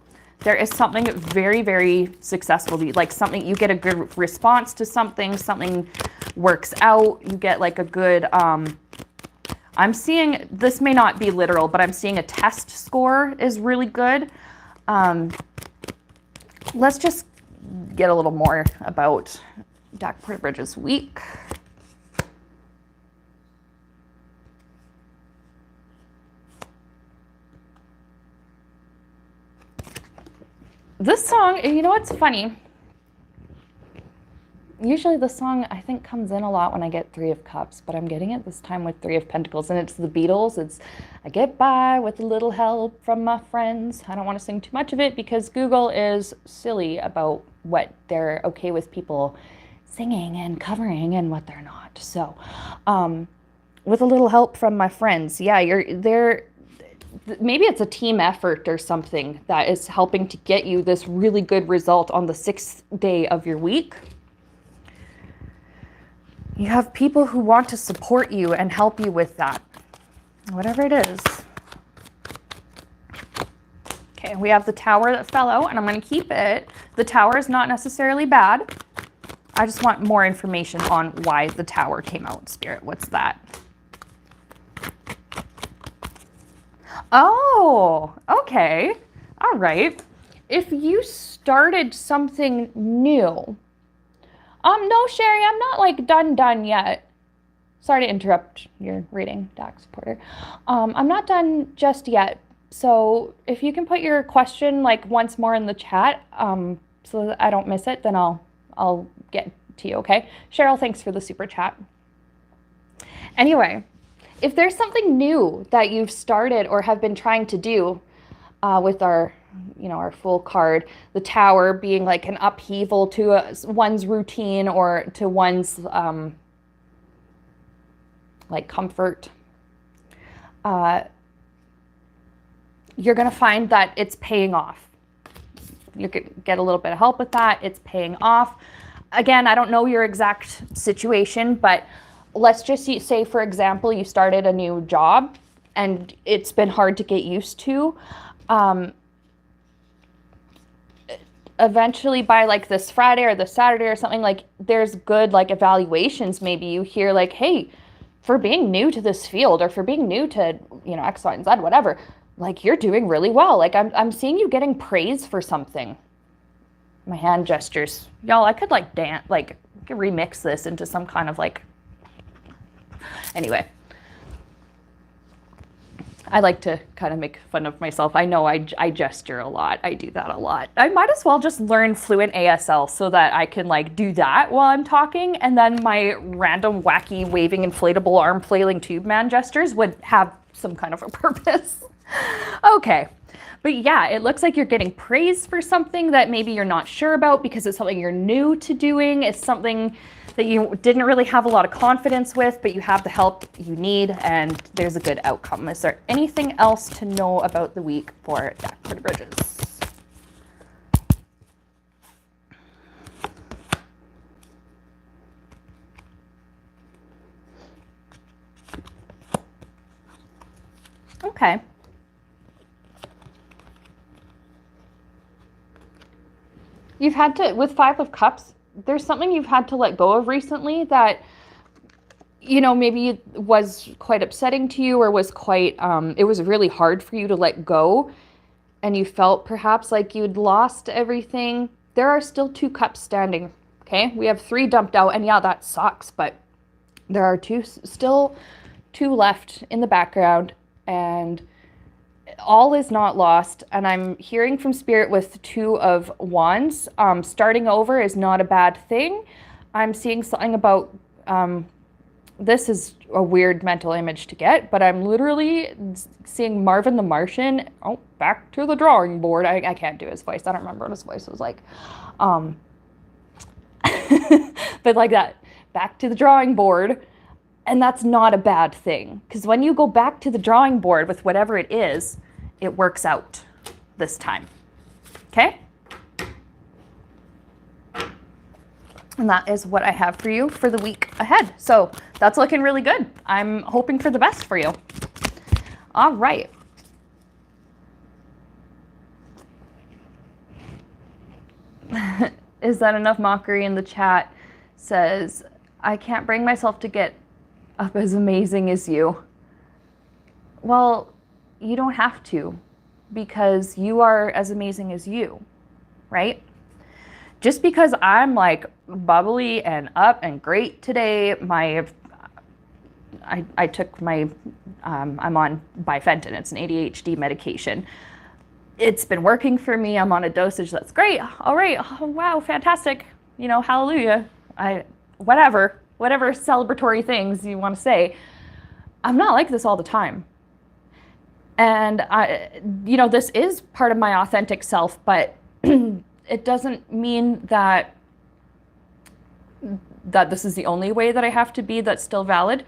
there is something very, very successful. Like something, you get a good response to something, something works out, you get like a good, I'm seeing, this may not be literal, but I'm seeing a test score is really good. Let's just get a little more about Dak Porter Bridges' week. This song, you know what's funny? Usually the song, I think, comes in a lot when I get 3 of Cups, but I'm getting it this time with 3 of Pentacles, and it's the Beatles. It's, I get by with a little help from my friends. I don't want to sing too much of it because Google is silly about what they're okay with people singing and covering and what they're not. So, with a little help from my friends, yeah, maybe it's a team effort or something that is helping to get you this really good result on the 6th day of your week. You have people who want to support you and help you with that, whatever it is. Okay, we have the Tower that fell out, and I'm going to keep it. The Tower is not necessarily bad. I just want more information on why the Tower came out, Spirit. What's that? Oh, okay. All right. If you started something new, no, Sherry, I'm not like done yet. Sorry to interrupt your reading, Dax Porter. I'm not done just yet. So if you can put your question like once more in the chat, so that I don't miss it, then I'll get to you, okay? Cheryl, thanks for the super chat. Anyway, if there's something new that you've started or have been trying to do with our full card, the Tower being like an upheaval to one's routine or to one's like comfort, you're going to find that it's paying off. You could get a little bit of help with that. It's paying off. Again, I don't know your exact situation, but let's just say, for example, you started a new job and it's been hard to get used to. Eventually by like this Friday or this Saturday or something, like there's good like evaluations. Maybe you hear like, hey, for being new to this field or for being new to, X, Y, and Z, whatever, like you're doing really well. Like I'm seeing you getting praise for something. My hand gestures. Y'all, I could like dance, like I could remix this into some kind of like, anyway. I like to kind of make fun of myself. I know I gesture a lot. I do that a lot. I might as well just learn fluent ASL so that I can like do that while I'm talking, and then my random wacky waving inflatable arm flailing tube man gestures would have some kind of a purpose. Okay. But yeah, it looks like you're getting praise for something that maybe you're not sure about because it's something you're new to doing. It's something that you didn't really have a lot of confidence with, but you have the help you need and there's a good outcome. Is there anything else to know about the week for Jack for the Bridges? Okay. You've had to, with Five of Cups, there's something you've had to let go of recently that, you know, maybe was quite upsetting to you or was quite, it was really hard for you to let go and you felt perhaps like you'd lost everything. There are still 2 cups standing, okay? We have 3 dumped out and yeah, that sucks, but there are still 2 left in the background and all is not lost, and I'm hearing from Spirit with 2 of Wands. Starting over is not a bad thing. I'm seeing something about, this is a weird mental image to get, but I'm literally seeing Marvin the Martian, back to the drawing board. I can't do his voice. I don't remember what his voice was like. But like that, back to the drawing board. And that's not a bad thing, because when you go back to the drawing board with whatever it is, it works out this time, okay? And that is what I have for you for the week ahead. So that's looking really good. I'm hoping for the best for you. All right. Is that enough mockery in the chat? Says, I can't bring myself to get up as amazing as you. Well, you don't have to, because you are as amazing as you, right? Just because I'm like bubbly and up and great today, I took my, I'm on bifenton. It's an ADHD medication. It's been working for me. I'm on a dosage that's great. All right. Oh, wow. Fantastic. You know, hallelujah. Whatever celebratory things you want to say. I'm not like this all the time. And this is part of my authentic self, but it doesn't mean that this is the only way that I have to be that's still valid.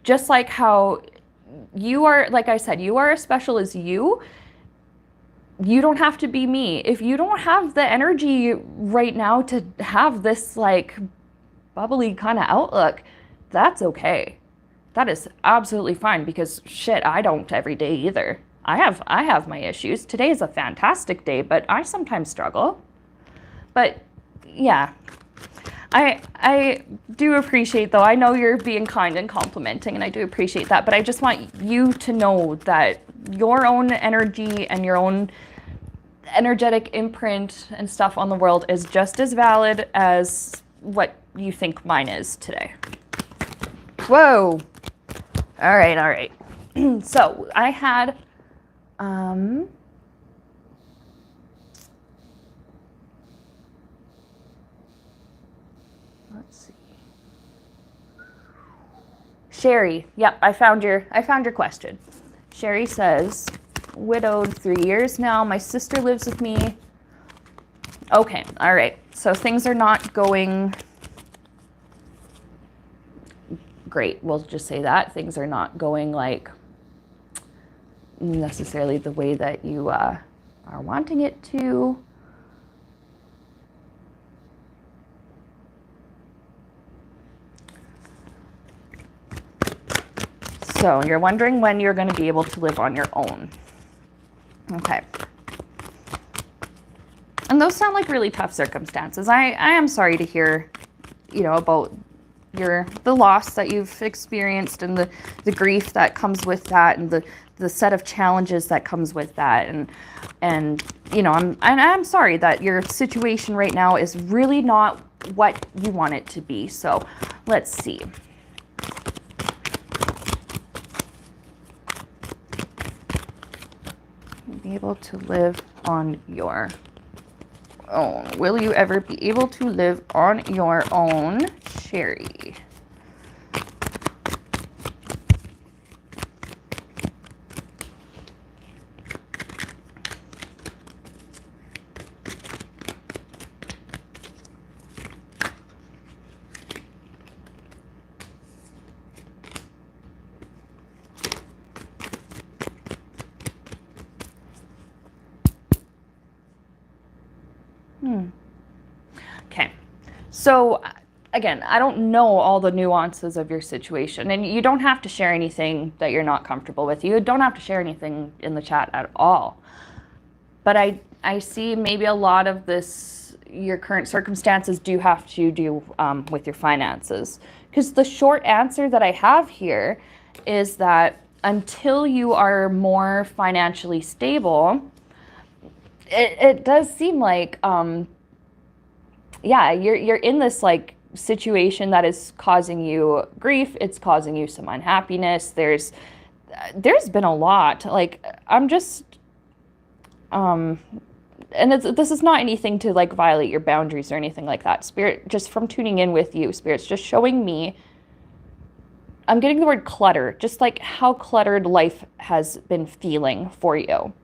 Just like how you are, like I said, you are as special as you. You don't have to be me. If you don't have the energy right now to have this like bubbly kind of outlook, that's okay. That is absolutely fine, because shit, I don't every day either. I have my issues. Today is a fantastic day, but I sometimes struggle. But yeah, I do appreciate, though, I know you're being kind and complimenting, and I do appreciate that, but I just want you to know that your own energy and your own energetic imprint and stuff on the world is just as valid as what you think mine is today. Whoa. All right. So I had, let's see. Sherry, yep, I found your question. Sherry says, widowed 3 years now. My sister lives with me. Okay, all right. So things are not going great. We'll just say that. Things are not going like necessarily the way that you are wanting it to. So you're wondering when you're going to be able to live on your own. Okay. And those sound like really tough circumstances. I am sorry to hear, about the loss that you've experienced and the grief that comes with that, and the set of challenges that comes with that. And I'm sorry that your situation right now is really not what you want it to be. So let's see. Be able to live on your own. Will you ever be able to live on your own, Sherry? So again, I don't know all the nuances of your situation, and you don't have to share anything that you're not comfortable with. You don't have to share anything in the chat at all. But I see maybe a lot of this, your current circumstances do have to do with your finances. Because the short answer that I have here is that until you are more financially stable, it does seem like, yeah, you're in this like situation that is causing you grief. It's causing you some unhappiness. There's been a lot. Like I'm just, and this is not anything to like violate your boundaries or anything like that. Spirit, just from tuning in with you, Spirit's just showing me, I'm getting the word clutter, just like how cluttered life has been feeling for you,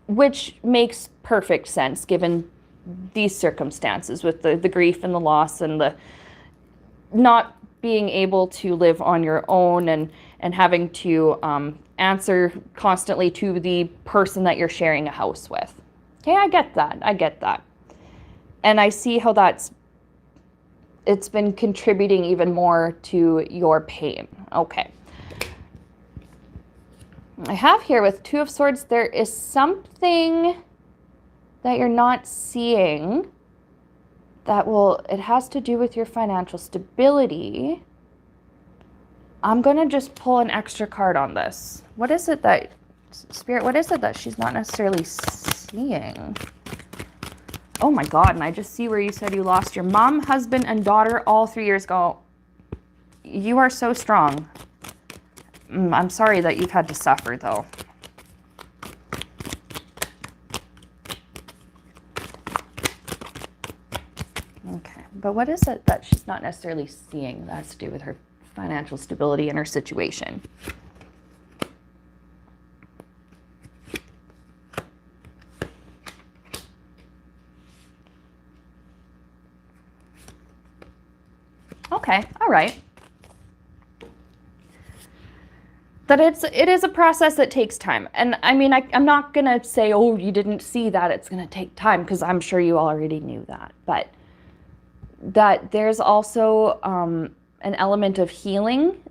which makes perfect sense given these circumstances with the grief and the loss and the not being able to live on your own and having to answer constantly to the person that you're sharing a house with. Okay, I get that. And I see how it's been contributing even more to your pain. Okay. I have here with Two of Swords, there is something that you're not seeing that it has to do with your financial stability. I'm going to just pull an extra card on this. What is it that, Spirit, what is it that she's not necessarily seeing? Oh my God, and I just see where you said you lost your mom, husband, and daughter all 3 years ago. You are so strong. I'm sorry that you've had to suffer, though. Okay, but what is it that she's not necessarily seeing that has to do with her financial stability and her situation? Okay, all right. That it is a process that takes time. And I mean, I'm not going to say, oh, you didn't see that it's going to take time, because I'm sure you already knew that. But that there's also an element of healing,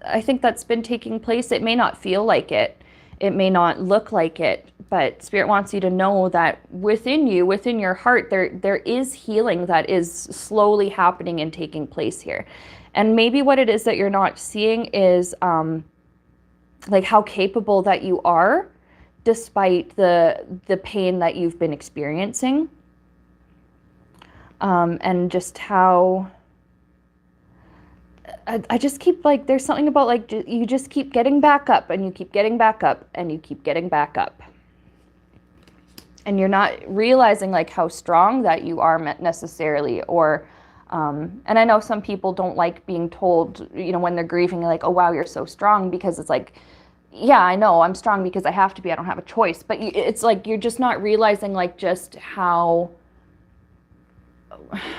I think, that's been taking place. It may not feel like it. It may not look like it. But Spirit wants you to know that within you, within your heart, there is healing that is slowly happening and taking place here. And maybe what it is that you're not seeing is like how capable that you are despite the pain that you've been experiencing. And just how I just keep like, there's something about like, you just keep getting back up and you keep getting back up and you keep getting back up. And you're not realizing like how strong that you are necessarily, or, and I know some people don't like being told, you know, when they're grieving, like, oh, wow, you're so strong, because it's like, yeah, I know I'm strong because I have to be, I don't have a choice. But it's like, you're just not realizing like just how,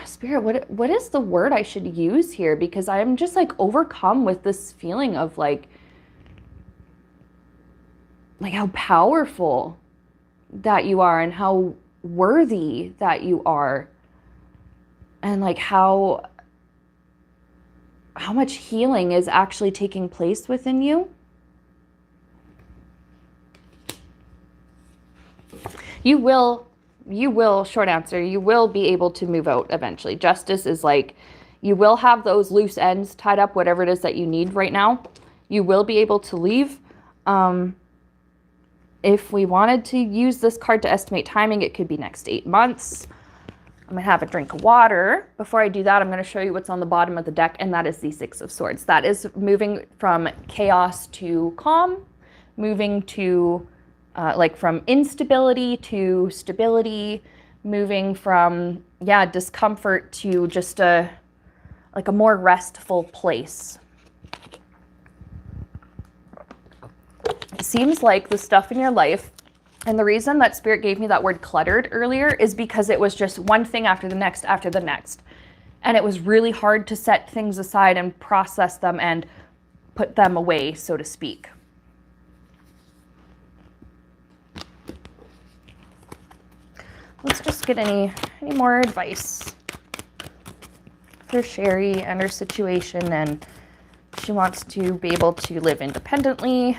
Spirit, what is the word I should use here? Because I'm just like overcome with this feeling of like how powerful that you are and how worthy that you are, and like how much healing is actually taking place within you. You will, short answer, you will be able to move out eventually. Justice is like, you will have those loose ends tied up, whatever it is that you need right now. You will be able to leave. If we wanted to use this card to estimate timing, it could be next 8 months. I'm going to have a drink of water. Before I do that, I'm going to show you what's on the bottom of the deck, and that is the Six of Swords. That is moving from chaos to calm, moving to like from instability to stability, moving from, yeah, discomfort to just a more restful place. It seems like the stuff in your life, and the reason that Spirit gave me that word cluttered earlier is because it was just one thing after the next after the next. And it was really hard to set things aside and process them and put them away, so to speak. Let's just get any more advice. for Sherry and her situation, and she wants to be able to live independently.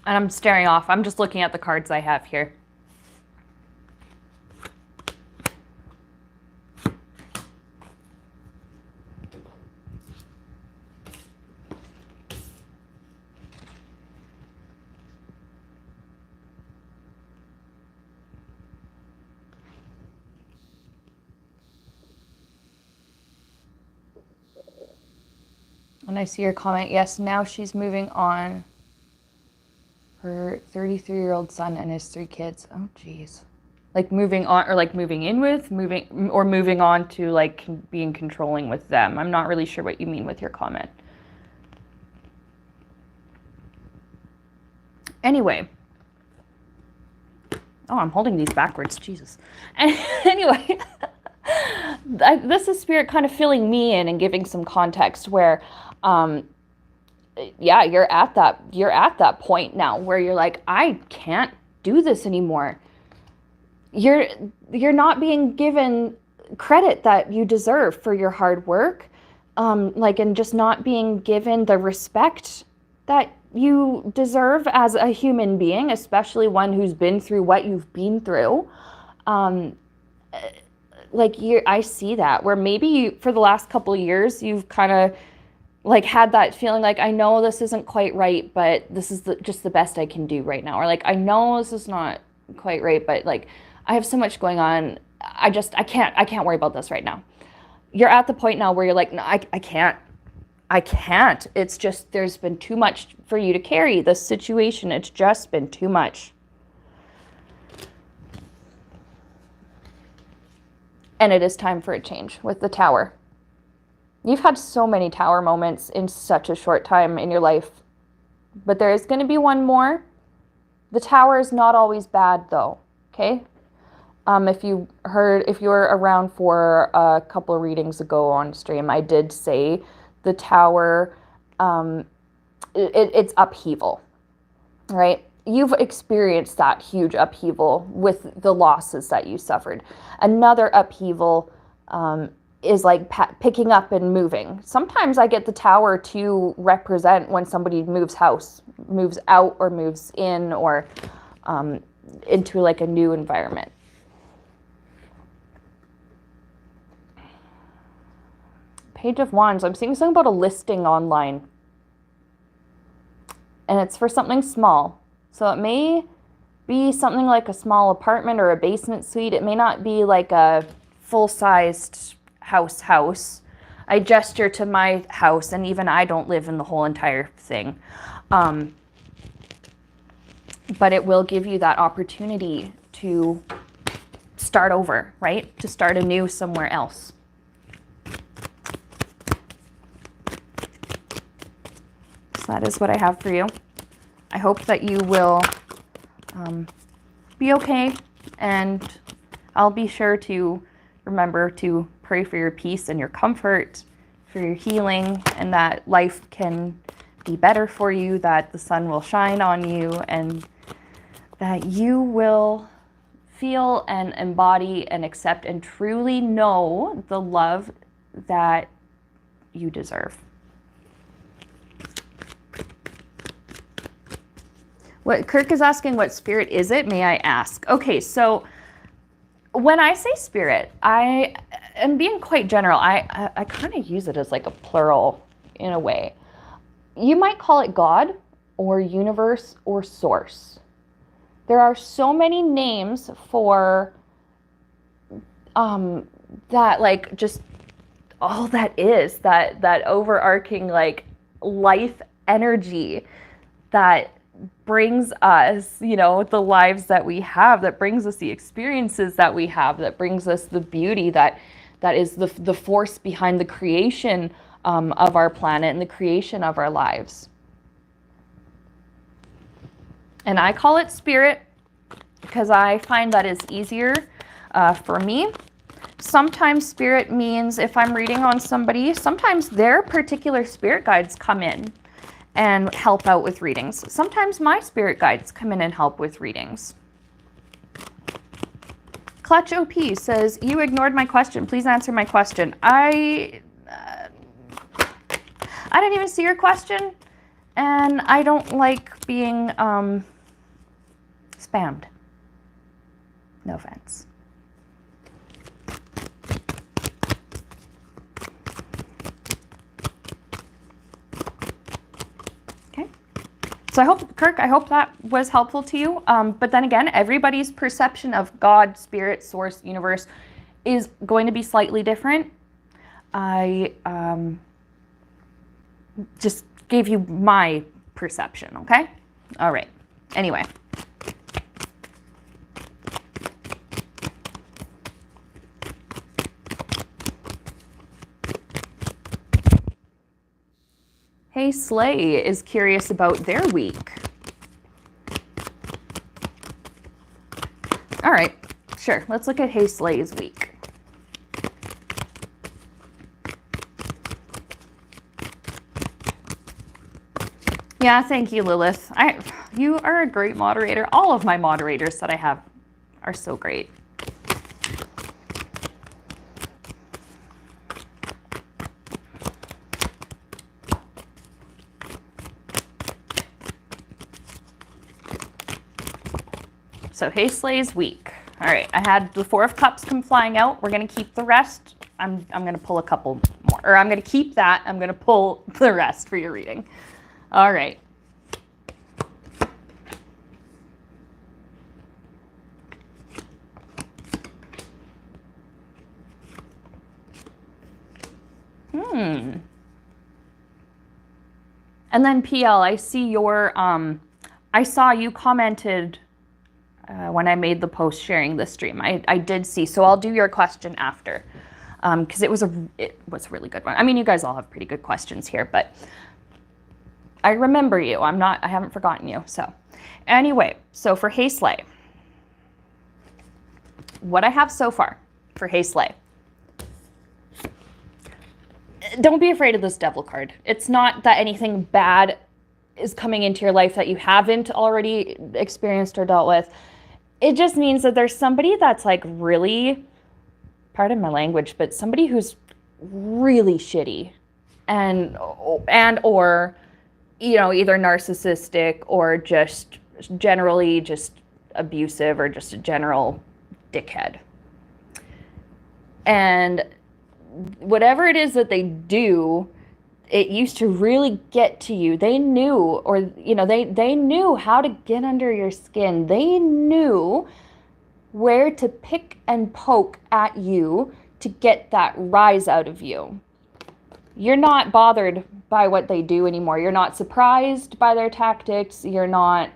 And I'm staring off. I'm just looking at the cards I have here. And I see your comment. Yes, now she's moving on. Her 33-year-old son and his 3 kids. Oh, geez. Like moving on, or like moving in with, moving on to like being controlling with them. I'm not really sure what you mean with your comment. Anyway. Oh, I'm holding these backwards. Jesus. Anyway. This is Spirit kind of filling me in and giving some context where, yeah, you're at that point now where you're like, I can't do this anymore. You're not being given credit that you deserve for your hard work, and just not being given the respect that you deserve as a human being, especially one who's been through what you've been through. I see that where maybe for the last couple of years you've kind of like had that feeling like, I know this isn't quite right, but this is just the best I can do right now. Or like, I know this is not quite right, but like I have so much going on. I can't worry about this right now. You're at the point now where you're like, no, I can't. It's just, there's been too much for you to carry. The situation, it's just been too much. And it is time for a change with the Tower. You've had so many Tower moments in such a short time in your life, but there is going to be one more. The Tower is not always bad though, okay? If you were around for a couple of readings ago on stream, I did say the Tower, it's upheaval, right? You've experienced that huge upheaval with the losses that you suffered. Another upheaval is like picking up and moving. Sometimes I get the Tower to represent when somebody moves house, moves out or moves in, or into like a new environment. Page of Wands. I'm seeing something about a listing online. And it's for something small. So it may be something like a small apartment or a basement suite. It may not be like a full-sized house. I gesture to my house, and even I don't live in the whole entire thing. But it will give you that opportunity to start over, right? To start anew somewhere else. So that is what I have for you. I hope that you will be okay, and I'll be sure to remember to pray for your peace and your comfort, for your healing, and that life can be better for you, that the sun will shine on you, and that you will feel and embody and accept and truly know the love that you deserve. What Kirk is asking, what spirit is it? May I ask? Okay, so when I say spirit, I am being quite general. I kind of use it as like a plural in a way. You might call it God or universe or source. There are so many names for that, like just all that is, that overarching like life energy that brings us, the lives that we have, that brings us the experiences that we have, that brings us the beauty that is the force behind the creation of our planet and the creation of our lives. And I call it spirit because I find that is easier for me. Sometimes spirit means if I'm reading on somebody, sometimes their particular spirit guides come in and help out with readings. Sometimes my spirit guides come in and help with readings. Clutch OP says, you ignored my question. Please answer my question. I didn't even see your question, and I don't like being spammed. No offense. Okay. So Kirk, I hope that was helpful to you. But then again, everybody's perception of God, spirit, source, universe is going to be slightly different. I just gave you my perception, okay? All right. Anyway. Hey Slay is curious about their week. All right, sure. Let's look at Hey Slay's week. Yeah, thank you, Lilith. You are a great moderator. All of my moderators that I have are so great. So Hey Slay's week. All right, I had the Four of Cups come flying out. We're gonna keep the rest. I'm gonna pull a couple more, or I'm gonna keep that. I'm gonna pull the rest for your reading. All right. And then PL, I see your, I saw you commented when I made the post sharing the stream. I did see, so I'll do your question after, because it was a really good one. I mean, you guys all have pretty good questions here, but I remember you. I haven't forgotten you. So anyway, so for Hey Slay, what I have so far for Hey Slay. Don't be afraid of this devil card. It's not that anything bad is coming into your life that you haven't already experienced or dealt with. It just means that there's somebody that's like really, pardon my language, but somebody who's really shitty and or, you know, either narcissistic or just generally just abusive or just a general dickhead. And whatever it is that they do, it used to really get to you. They knew, or, you know, they knew how to get under your skin. They knew where to pick and poke at you to get that rise out of you. You're not bothered by what they do anymore. You're not surprised by their tactics. You're not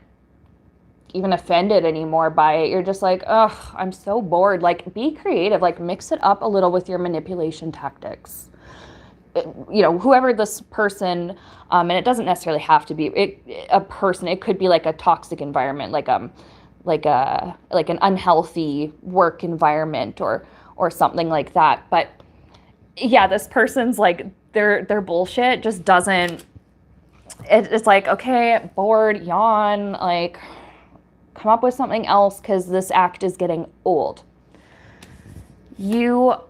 even offended anymore by it. You're just like, ugh, I'm so bored. Like, be creative. Like, mix it up a little with your manipulation tactics. You know, whoever this person, and it doesn't necessarily have to be a person. It could be like a toxic environment, like an unhealthy work environment or something like that. But yeah, this person's like, their bullshit just doesn't. It's like, okay, bored, yawn, like, come up with something else because this act is getting old. I'm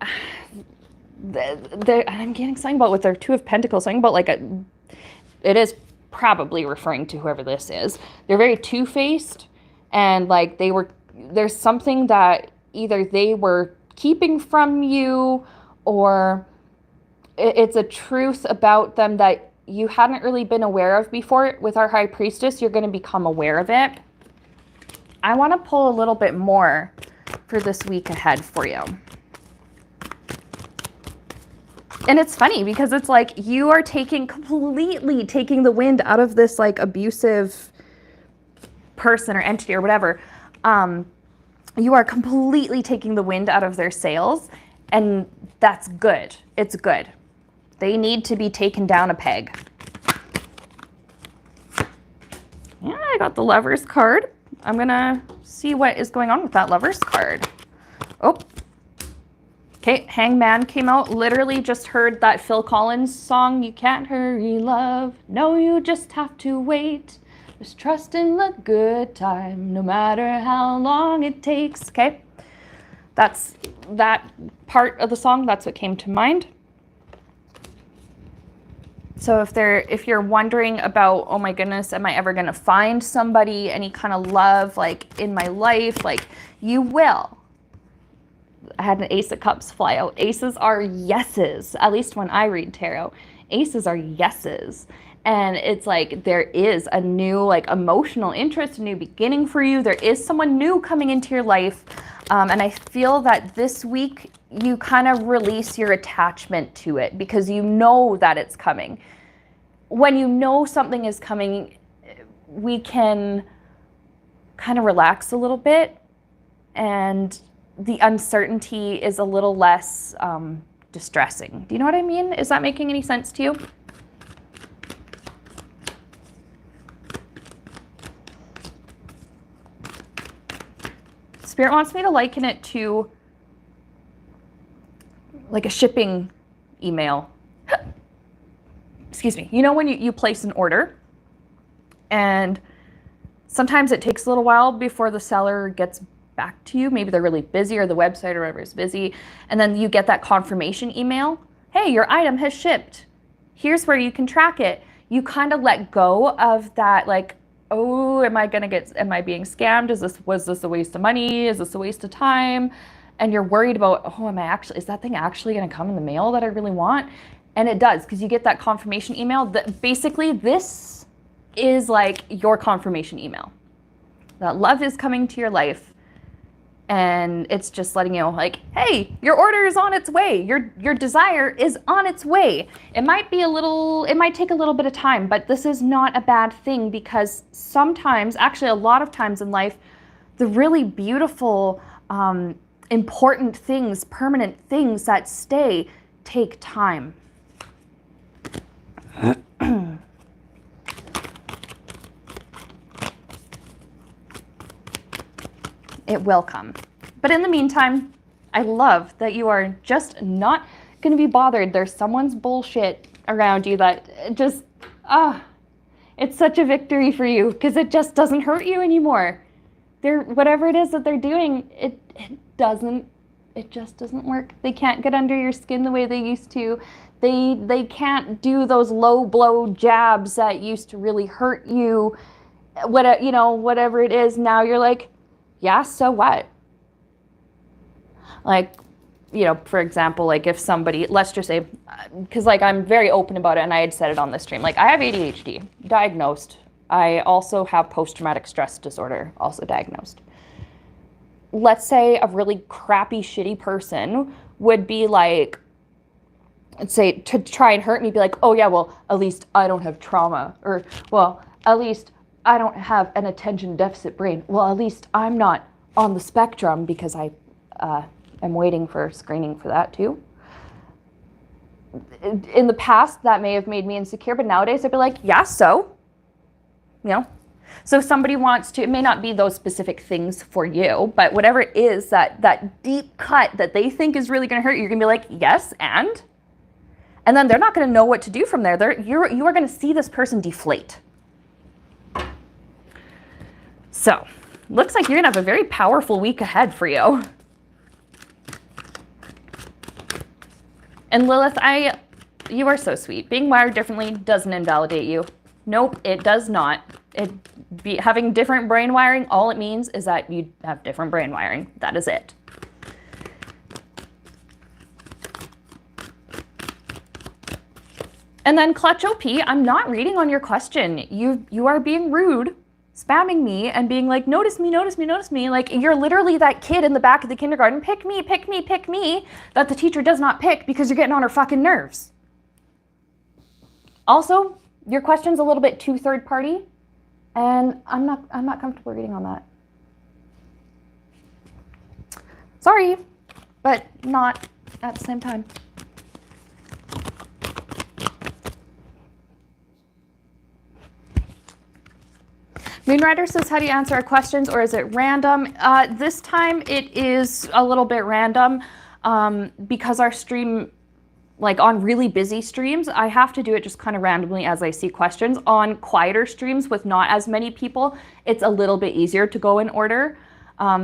getting something about with their Two of Pentacles, something about like it is probably referring to whoever this is. They're very two-faced, and like there's something that either they were keeping from you, or it's a truth about them that you hadn't really been aware of before. With our High Priestess, you're going to become aware of it. I want to pull a little bit more for this week ahead for you. And it's funny because it's like you are completely taking the wind out of this like abusive person or entity or whatever. You are completely taking the wind out of their sails, and that's good. It's good. They need to be taken down a peg. Yeah, I got the Lovers card. I'm gonna see what is going on with that Lovers card. Oh, okay, Hangman came out. Literally just heard that Phil Collins song, You Can't Hurry Love. No, you just have to wait. Just trust in the good time, no matter how long it takes. Okay, that's that part of the song. That's what came to mind. So if you're wondering about, oh my goodness, am I ever gonna find somebody, any kind of love like in my life, like you will. I had an Ace of Cups fly out. Aces are yeses, at least when I read tarot. Aces are yeses. And it's like there is a new like emotional interest, a new beginning for you. There is someone new coming into your life. And I feel that this week you kind of release your attachment to it because you know that it's coming. When you know something is coming, we can kind of relax a little bit, and the uncertainty is a little less distressing. Do you know what I mean? Is that making any sense to you? Spirit wants me to liken it to like a shipping email. Excuse me. You know when you place an order and sometimes it takes a little while before the seller gets back to you. Maybe they're really busy or the website or whatever is busy. And then you get that confirmation email. Hey, your item has shipped. Here's where you can track it. You kind of let go of that like, oh, am I being scammed? Was this a waste of money? Is this a waste of time? And you're worried about, oh, is that thing actually going to come in the mail that I really want? And it does, because you get that confirmation email. That basically this is like your confirmation email. That love is coming to your life. And it's just letting you know, like, hey, your order is on its way. Your desire is on its way. It might take a little bit of time, but this is not a bad thing because sometimes, actually a lot of times in life, the really beautiful, important things, permanent things that stay, take time. It will come. But in the meantime, I love that you are just not going to be bothered. There's someone's bullshit around you that just, it's such a victory for you because it just doesn't hurt you anymore. Whatever it is that they're doing, it just doesn't work. They can't get under your skin the way they used to. They can't do those low blow jabs that used to really hurt you. Whatever it is, now you're like, yeah, so what? Like, for example, like if somebody, let's just say, because like I'm very open about it and I had said it on this stream, like I have ADHD, diagnosed. I also have post-traumatic stress disorder, also diagnosed. Let's say a really crappy, shitty person would be like, let's say to try and hurt me, be like, oh yeah, well, at least I don't have trauma. Or, well, at least I don't have an attention deficit brain. Well, at least I'm not on the spectrum because I am waiting for screening for that too. In the past, that may have made me insecure, but nowadays I'd be like, yeah, so, So if somebody wants to, it may not be those specific things for you, but whatever it is, that deep cut that they think is really gonna hurt you, you're gonna be like, yes, and then they're not gonna know what to do from there. You are gonna see this person deflate. So, looks like you're gonna have a very powerful week ahead for you. And Lilith, you are so sweet. Being wired differently doesn't invalidate you. Nope, it does not. Having different brain wiring, all it means is that you have different brain wiring. That is it. And then Clutch OP, I'm not reading on your question. You are being rude, spamming me and being like, notice me, notice me, notice me. Like you're literally that kid in the back of the kindergarten, pick me, pick me, pick me, that the teacher does not pick because you're getting on her fucking nerves. Also, your question's a little bit too third party, and I'm not comfortable reading on that. Sorry, but not at the same time. Moonrider says, how do you answer our questions, or is it random? This time it is a little bit random because our stream, like on really busy streams, I have to do it just kind of randomly as I see questions. On quieter streams with not as many people, it's a little bit easier to go in order.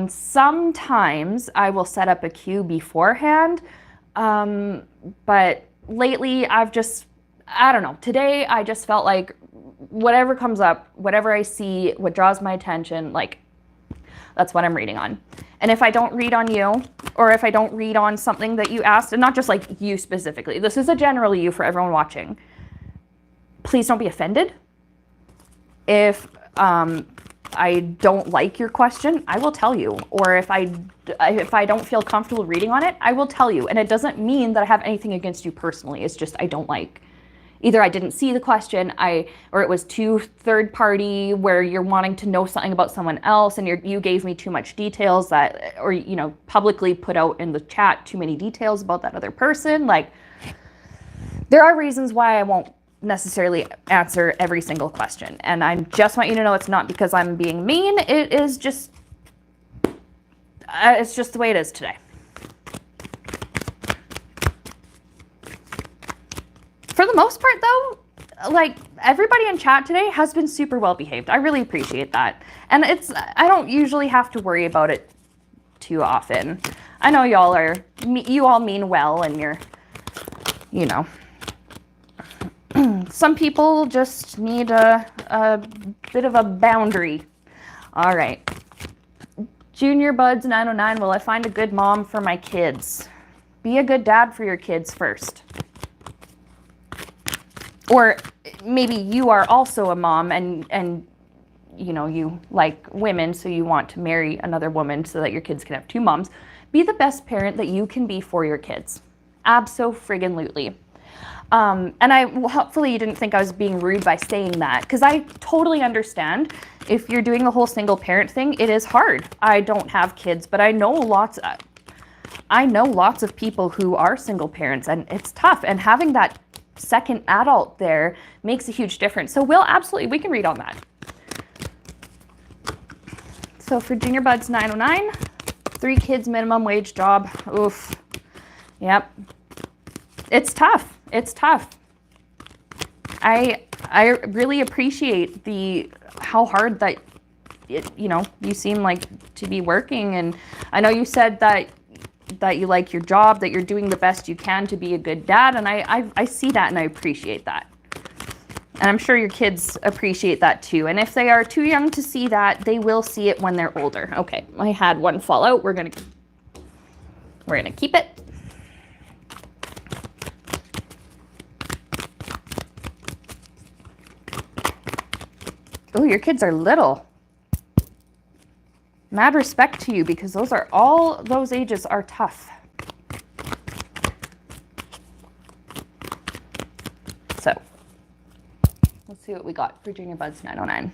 Sometimes I will set up a queue beforehand, but lately I don't know, today I just felt like whatever comes up, whatever I see, what draws my attention, like that's what I'm reading on. And if I don't read on you, or if I don't read on something that you asked, and not just like you specifically, this is a general you for everyone watching, please don't be offended. If I don't like your question, I will tell you. Or if I don't feel comfortable reading on it, I will tell you. And it doesn't mean that I have anything against you personally. It's just I don't like. Either I didn't see the question, or it was too third party where you're wanting to know something about someone else and you gave me too much details that, or publicly put out in the chat too many details about that other person. Like, there are reasons why I won't necessarily answer every single question. And I just want you to know it's not because I'm being mean. It is just, it's just the way it is today. For the most part, though, like, everybody in chat today has been super well behaved. I really appreciate that. And I don't usually have to worry about it too often. I know you all mean well, and you're, some people just need a bit of a boundary. All right. Junior Buds 909, will I find a good mom for my kids? Be a good dad for your kids first. Or maybe you are also a mom and you like women, so you want to marry another woman so that your kids can have two moms. Be the best parent that you can be for your kids. Abso-friggin-lutely. And hopefully you didn't think I was being rude by saying that, because I totally understand if you're doing the whole single parent thing, it is hard. I don't have kids, but I know lots of people who are single parents, and it's tough. And having that second adult there makes a huge difference. So we can read on that. So for Junior Buds 909, 3 kids, minimum wage job. Oof. Yep. It's tough. It's tough. I really appreciate how hard that you seem like to be working, and I know you said that you like your job, that you're doing the best you can to be a good dad, and I see that and I appreciate that. And I'm sure your kids appreciate that too. And if they are too young to see that, they will see it when they're older. Okay, I had one fall out. We're gonna keep it. Oh, your kids are little. Mad respect to you, because all those ages are tough. So, let's see what we got for Junior Buds 909.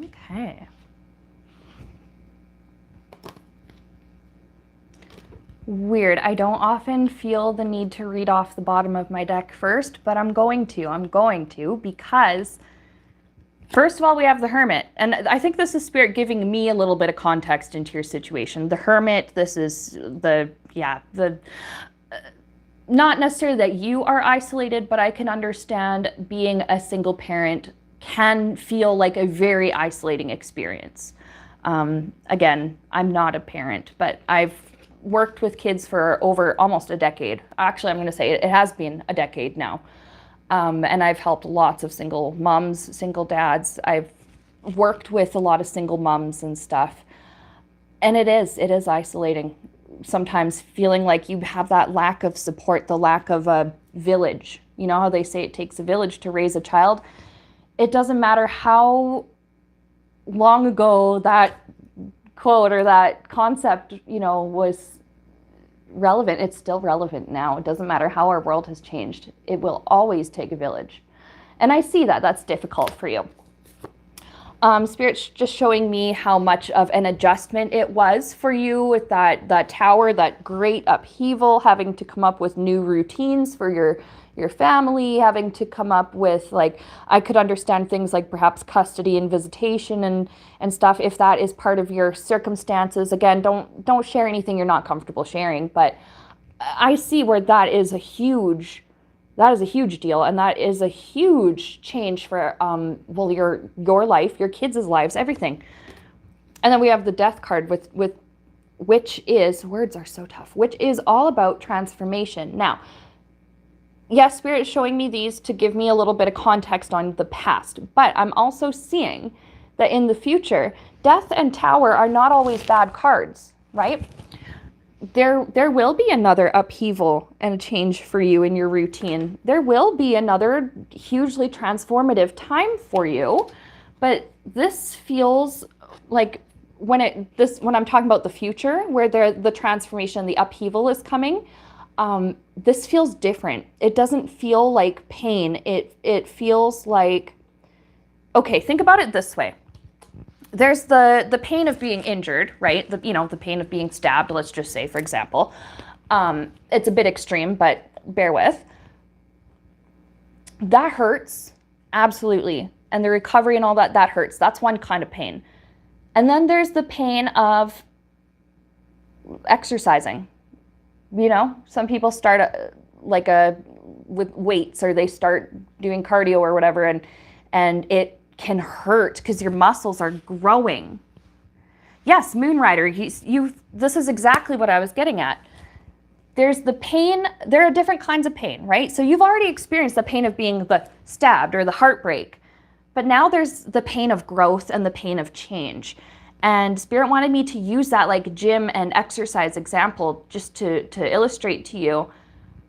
Okay. Weird. I don't often feel the need to read off the bottom of my deck first, but I'm going to because first of all, we have the Hermit. And I think this is Spirit giving me a little bit of context into your situation. The Hermit, this is not necessarily that you are isolated, but I can understand being a single parent can feel like a very isolating experience. Again, I'm not a parent, but I've worked with kids for over almost a decade. Actually, I'm going to say it has been a decade now. And I've helped lots of single moms, single dads. I've worked with a lot of single moms and stuff. And it is isolating. Sometimes feeling like you have that lack of support, the lack of a village. You know how they say it takes a village to raise a child? It doesn't matter how long ago that quote or that concept, was relevant. It's still relevant now. It doesn't matter how our world has changed. It will always take a village. And I see that. That's difficult for you. Spirit's just showing me how much of an adjustment it was for you with that tower, that great upheaval, having to come up with new routines for your family, having to come up with, like, I could understand things like perhaps custody and visitation and stuff if that is part of your circumstances. Again, don't share anything you're not comfortable sharing, but I see where that is a huge deal, and that is a huge change for well, your life, your kids' lives, everything. And then we have the death card with which is, words are so tough, which is all about transformation. Now, yes, Spirit is showing me these to give me a little bit of context on the past, but I'm also seeing that in the future, death and tower are not always bad cards, right? There will be another upheaval and a change for you in your routine. There will be another hugely transformative time for you, but this feels like when I'm talking about the future, where the transformation, the upheaval is coming, this feels different. It doesn't feel like pain. It feels like, okay, think about it this way. There's the pain of being injured, right? The pain of being stabbed, let's just say, for example. It's a bit extreme, but bear with. That hurts, absolutely. And the recovery and all that hurts. That's one kind of pain. And then there's the pain of exercising. Some people start with weights, or they start doing cardio or whatever, and it can hurt because your muscles are growing. Yes, Moonrider, this is exactly what I was getting at. There's the pain, there are different kinds of pain, right? So you've already experienced the pain of being the stabbed or the heartbreak, but now there's the pain of growth and the pain of change. And Spirit wanted me to use that like gym and exercise example just to illustrate to you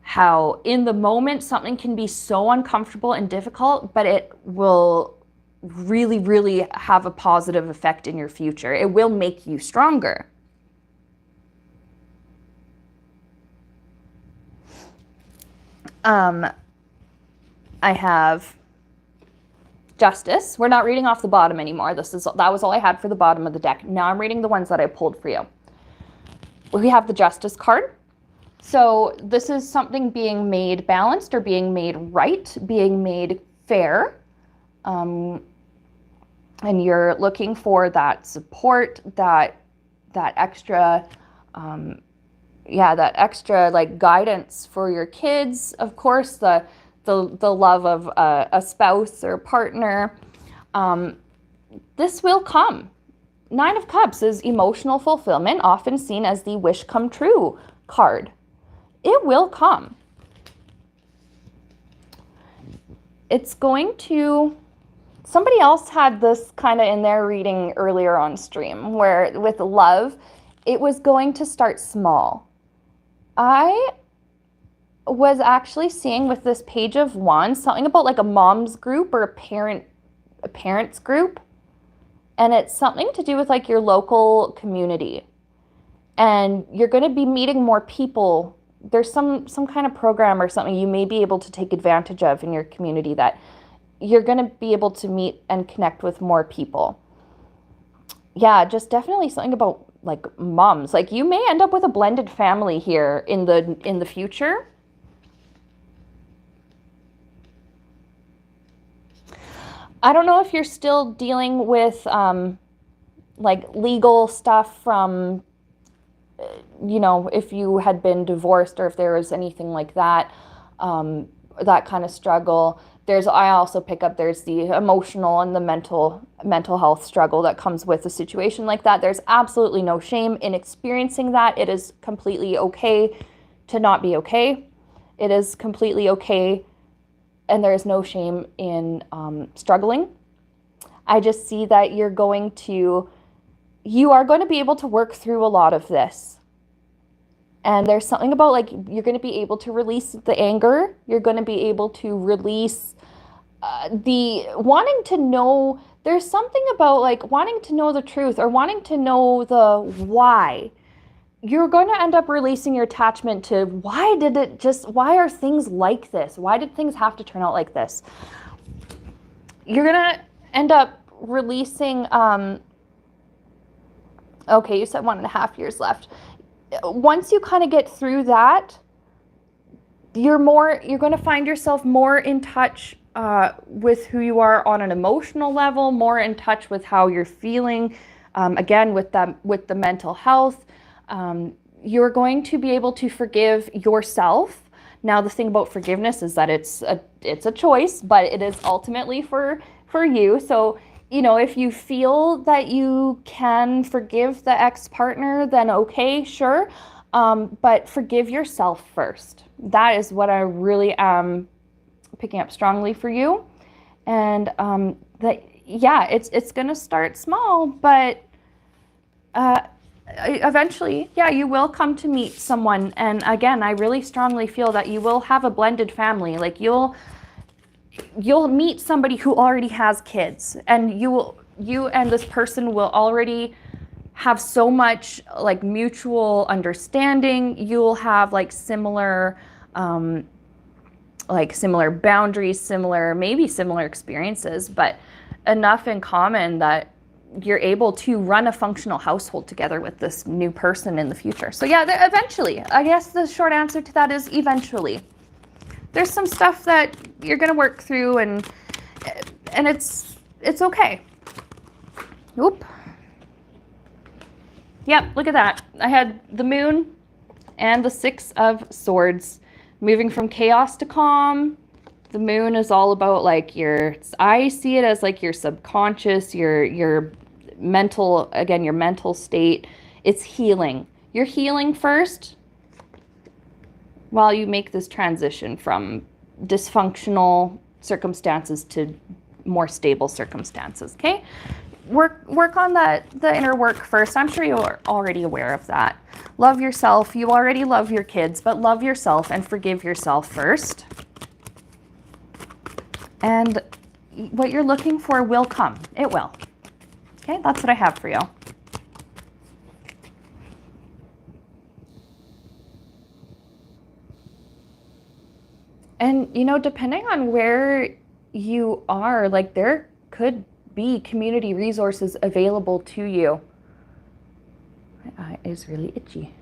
how in the moment something can be so uncomfortable and difficult, but it will really, really have a positive effect in your future. It will make you stronger. I have Justice. We're not reading off the bottom anymore. That was all I had for the bottom of the deck. Now I'm reading the ones that I pulled for you. We have the Justice card. So this is something being made balanced or being made right, being made fair. And you're looking for that support, that extra, that extra like guidance for your kids. Of course, the love of a spouse or partner. This will come. 9 of Cups is emotional fulfillment, often seen as the wish come true card. It will come. It's going to... Somebody else had this kind of in their reading earlier on stream, where with love, it was going to start small. I was actually seeing with this Page of Wands something about like a mom's group or a parents group. And it's something to do with like your local community. And you're going to be meeting more people. There's some kind of program or something you may be able to take advantage of in your community that you're going to be able to meet and connect with more people. Yeah, just definitely something about like moms. Like you may end up with a blended family here in the future. I don't know if you're still dealing with like legal stuff from, if you had been divorced or if there was anything like that, that kind of struggle. I also pick up there's the emotional and the mental health struggle that comes with a situation like that. There's absolutely no shame in experiencing that. It is completely okay to not be okay. It is completely okay, and there is no shame in struggling. I just see that you are going to be able to work through a lot of this. And there's something about like you're going to be able to release the anger. You're going to be able to release the wanting to know. There's something about like wanting to know the truth or wanting to know the why. You're going to end up releasing your attachment to why are things like this? Why did things have to turn out like this? You're going to end up releasing, okay, you said 1.5 years left. Once you kind of get through that, you're going to find yourself more in touch with who you are on an emotional level, more in touch with how you're feeling. Again, with the mental health, you're going to be able to forgive yourself. Now, the thing about forgiveness is that it's a choice, but it is ultimately for you. So, you know, if you feel that you can forgive the ex-partner, then okay, sure. But forgive yourself first. That is what I really am picking up strongly for you. And it's going to start small, but eventually, you will come to meet someone. And again, I really strongly feel that you will have a blended family. Like you'll meet somebody who already has kids, and you and this person will already have so much like mutual understanding. You'll have like similar boundaries, maybe similar experiences, but enough in common that you're able to run a functional household together with this new person in the future. So yeah, eventually, I guess the short answer to that is eventually. There's some stuff that you're gonna work through, and it's okay. Oop. Yep, look at that. I had the moon and the 6 of Swords, moving from chaos to calm. The moon is all about like I see it as like your subconscious, your mental, again, your mental state. It's healing. You're healing first while you make this transition from dysfunctional circumstances to more stable circumstances, okay? Work on the inner work first. I'm sure you're already aware of that. Love yourself. You already love your kids, but love yourself and forgive yourself first. And what you're looking for will come. It will. Okay, that's what I have for you. And, you know, depending on where you are, like there could be community resources available to you. My eye is really itchy.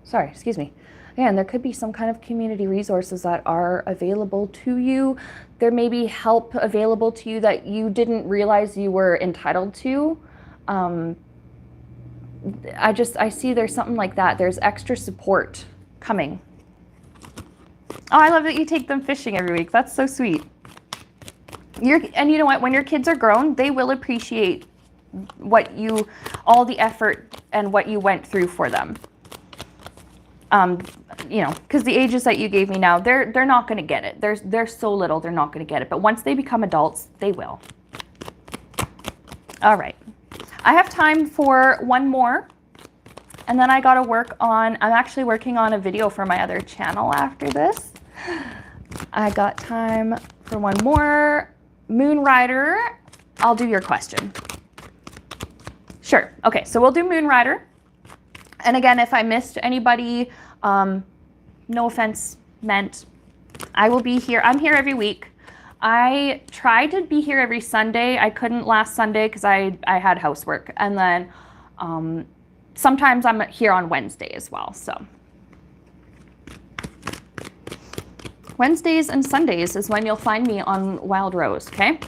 Sorry, excuse me. Again, there could be some kind of community resources that are available to you. There may be help available to you that you didn't realize you were entitled to. I see there's something like that. There's extra support coming. Oh, I love that you take them fishing every week. That's so sweet. And you know what? When your kids are grown, they will appreciate all the effort and what you went through for them. You know, because the ages that you gave me now, they're not going to get it. They're so little, they're not going to get it. But once they become adults, they will. All right. I have time for one more. And then I got to I'm actually working on a video for my other channel after this. I got time for one more. Moon Rider, I'll do your question. Sure. Okay, so we'll do Moon Rider. And again, if I missed anybody, no offense meant. I will be here. I'm here every week. I tried to be here every Sunday. I couldn't last Sunday because I had housework. And then sometimes I'm here on Wednesday as well. So Wednesdays and Sundays is when you'll find me on Wild Rose, okay?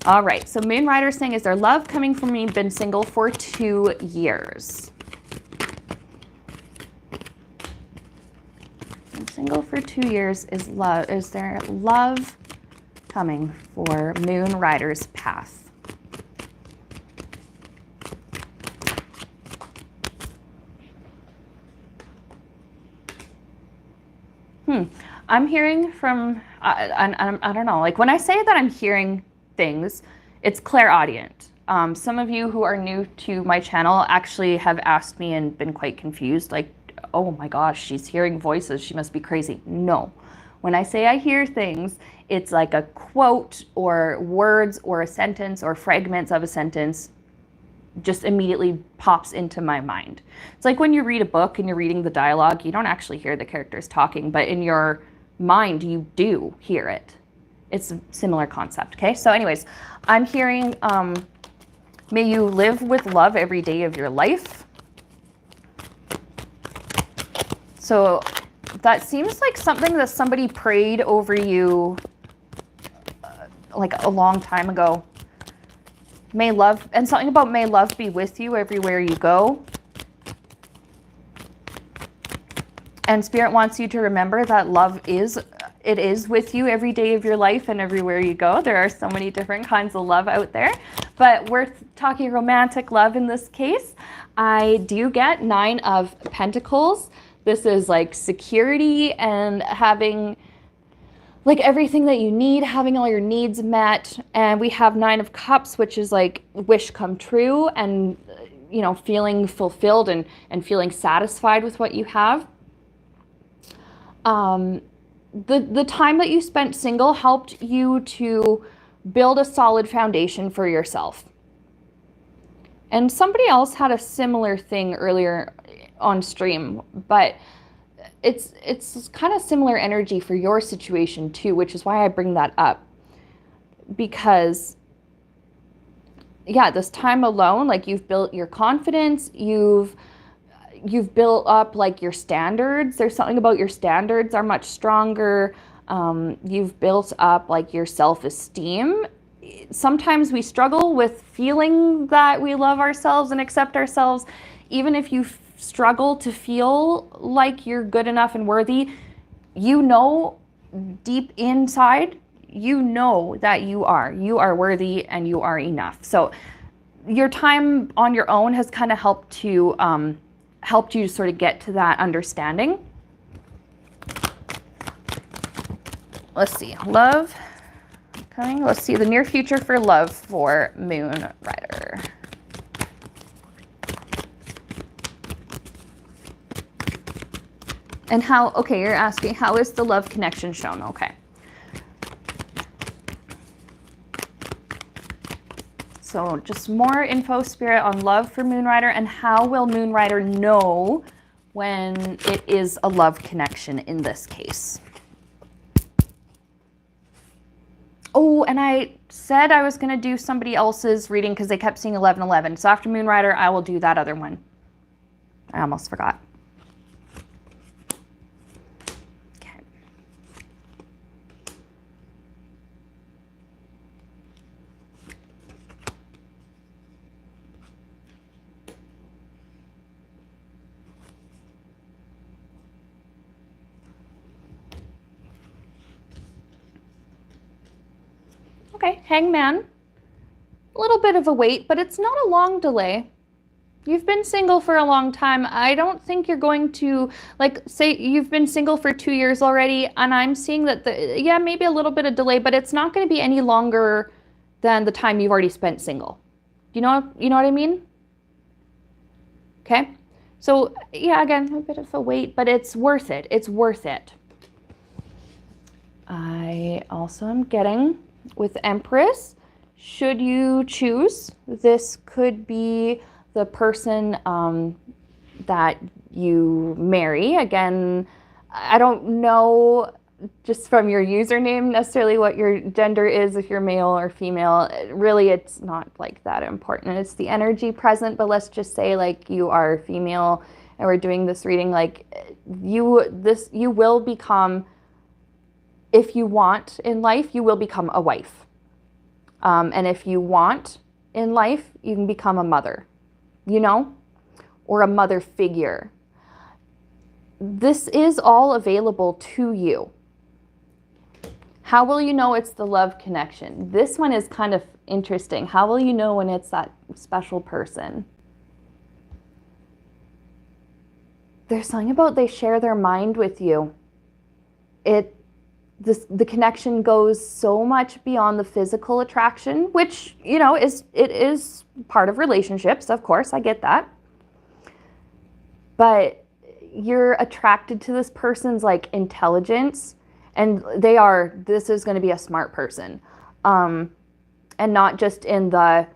All right, so Moon Rider saying, is there love coming from me? Been single for 2 years. Been single for 2 years. Is there love coming for Moon Rider's path? I'm hearing from, I don't know, like when I say that I'm hearing things, it's clairaudient. Some of you who are new to my channel actually have asked me and been quite confused, like, oh my gosh, she's hearing voices, she must be crazy. No, when I say I hear things, it's like a quote or words or a sentence or fragments of a sentence just immediately pops into my mind. It's like when you read a book and you're reading the dialogue, you don't actually hear the characters talking, but in your mind you do hear it. It's a similar concept, okay? So anyways, I'm hearing, may you live with love every day of your life. So that seems like something that somebody prayed over you like a long time ago. May love, and something about may love be with you everywhere you go. And Spirit wants you to remember that love is with you every day of your life and everywhere you go. There are so many different kinds of love out there, but we're talking romantic love in this case. I do get 9 of Pentacles. This is like security and having like everything that you need, having all your needs met. And we have 9 of Cups, which is like wish come true and, you know, feeling fulfilled and feeling satisfied with what you have. The time that you spent single helped you to build a solid foundation for yourself. And somebody else had a similar thing earlier on stream, but it's kind of similar energy for your situation too, which is why I bring that up. Because yeah, this time alone, like you've built your confidence, you've built up like your standards. There's something about your standards are much stronger. You've built up like your self-esteem. Sometimes we struggle with feeling that we love ourselves and accept ourselves. Even if you struggle to feel like you're good enough and worthy, you know deep inside, you know that you are worthy and you are enough. So your time on your own has kind of helped you to sort of get to that understanding. Let's see, love coming. Let's see the near future for love for Moon Rider. And how, okay, you're asking, how is the love connection shown? Okay. So just more info, Spirit, on love for Moon Rider, and how will Moon Rider know when it is a love connection in this case? Oh, and I said I was going to do somebody else's reading because they kept seeing 1111. So after Moon Rider, I will do that other one. I almost forgot. Okay, Hangman. A little bit of a wait, but it's not a long delay. You've been single for a long time. I don't think you're going to, like, say you've been single for 2 years already, and I'm seeing that, yeah, maybe a little bit of delay, but it's not going to be any longer than the time you've already spent single. You know what I mean? Okay. So, yeah, again, a bit of a wait, but it's worth it. It's worth it. I also am getting... with Empress, should you choose, this could be the person that you marry. Again, I don't know just from your username necessarily what your gender is, if you're male or female. Really, it's not like that important. It's the energy present, but let's just say like you are female and we're doing this reading, like you will become, if you want in life, you will become a wife. And if you want in life, you can become a mother, you know, or a mother figure. This is all available to you. How will you know it's the love connection? This one is kind of interesting. How will you know when it's that special person? There's something about they share their mind with you. The connection goes so much beyond the physical attraction, which, you know, it is part of relationships, of course, I get that. But you're attracted to this person's like intelligence, and this is going to be a smart person. And not just in the,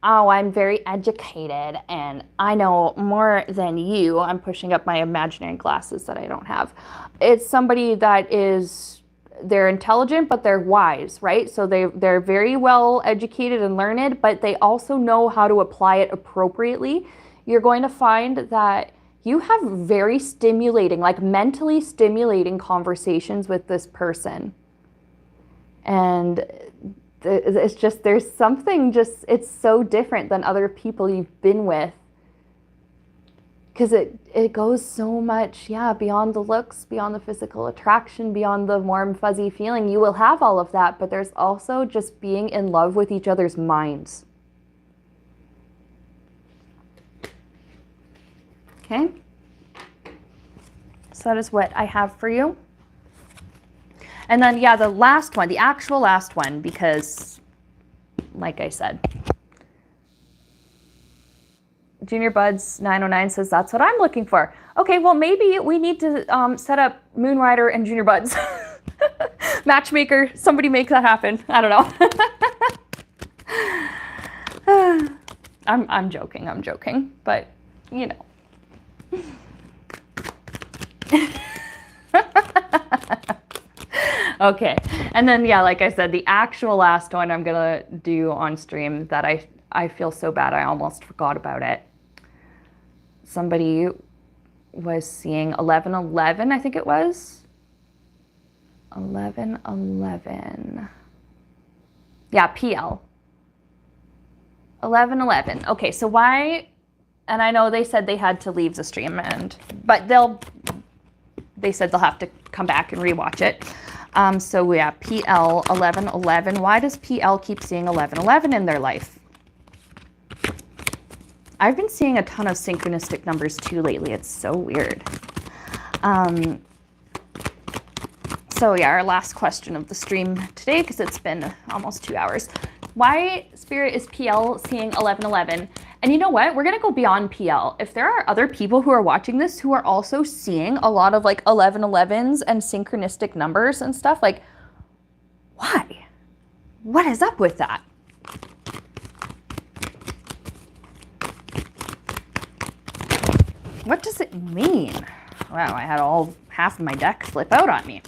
oh, I'm very educated and I know more than you. I'm pushing up my imaginary glasses that I don't have. It's somebody that is they're intelligent, but they're wise, right? So they're very well educated and learned, but they also know how to apply it appropriately. You're going to find that you have very stimulating, like mentally stimulating conversations with this person. And it's just, there's something just, it's so different than other people you've been with. Because it goes so much, beyond the looks, beyond the physical attraction, beyond the warm, fuzzy feeling. You will have all of that, but there's also just being in love with each other's minds. Okay? So that is what I have for you. And then, the last one, the actual last one, because, like I said, Junior Buds 909 says, that's what I'm looking for. Okay, well, maybe we need to set up Moonrider and Junior Buds. Matchmaker, somebody make that happen. I don't know. I'm joking, but, you know. Okay, and then, like I said, the actual last one I'm going to do on stream that I feel so bad I almost forgot about it. Somebody was seeing 1111, I think it was. 1111. Yeah, PL. 1111. Okay, so why, and I know they said they had to leave the stream, but they said they'll have to come back and rewatch it. So yeah, PL 1111. Why does PL keep seeing 1111 in their life? I've been seeing a ton of synchronistic numbers too lately. It's so weird. So yeah, our last question of the stream today, because it's been almost 2 hours. Why, Spirit, is PL seeing 1111? And you know what? We're going to go beyond PL. If there are other people who are watching this who are also seeing a lot of like 1111s and synchronistic numbers and stuff, like, why? What is up with that? What does it mean? Wow, I had half of my deck flip out on me.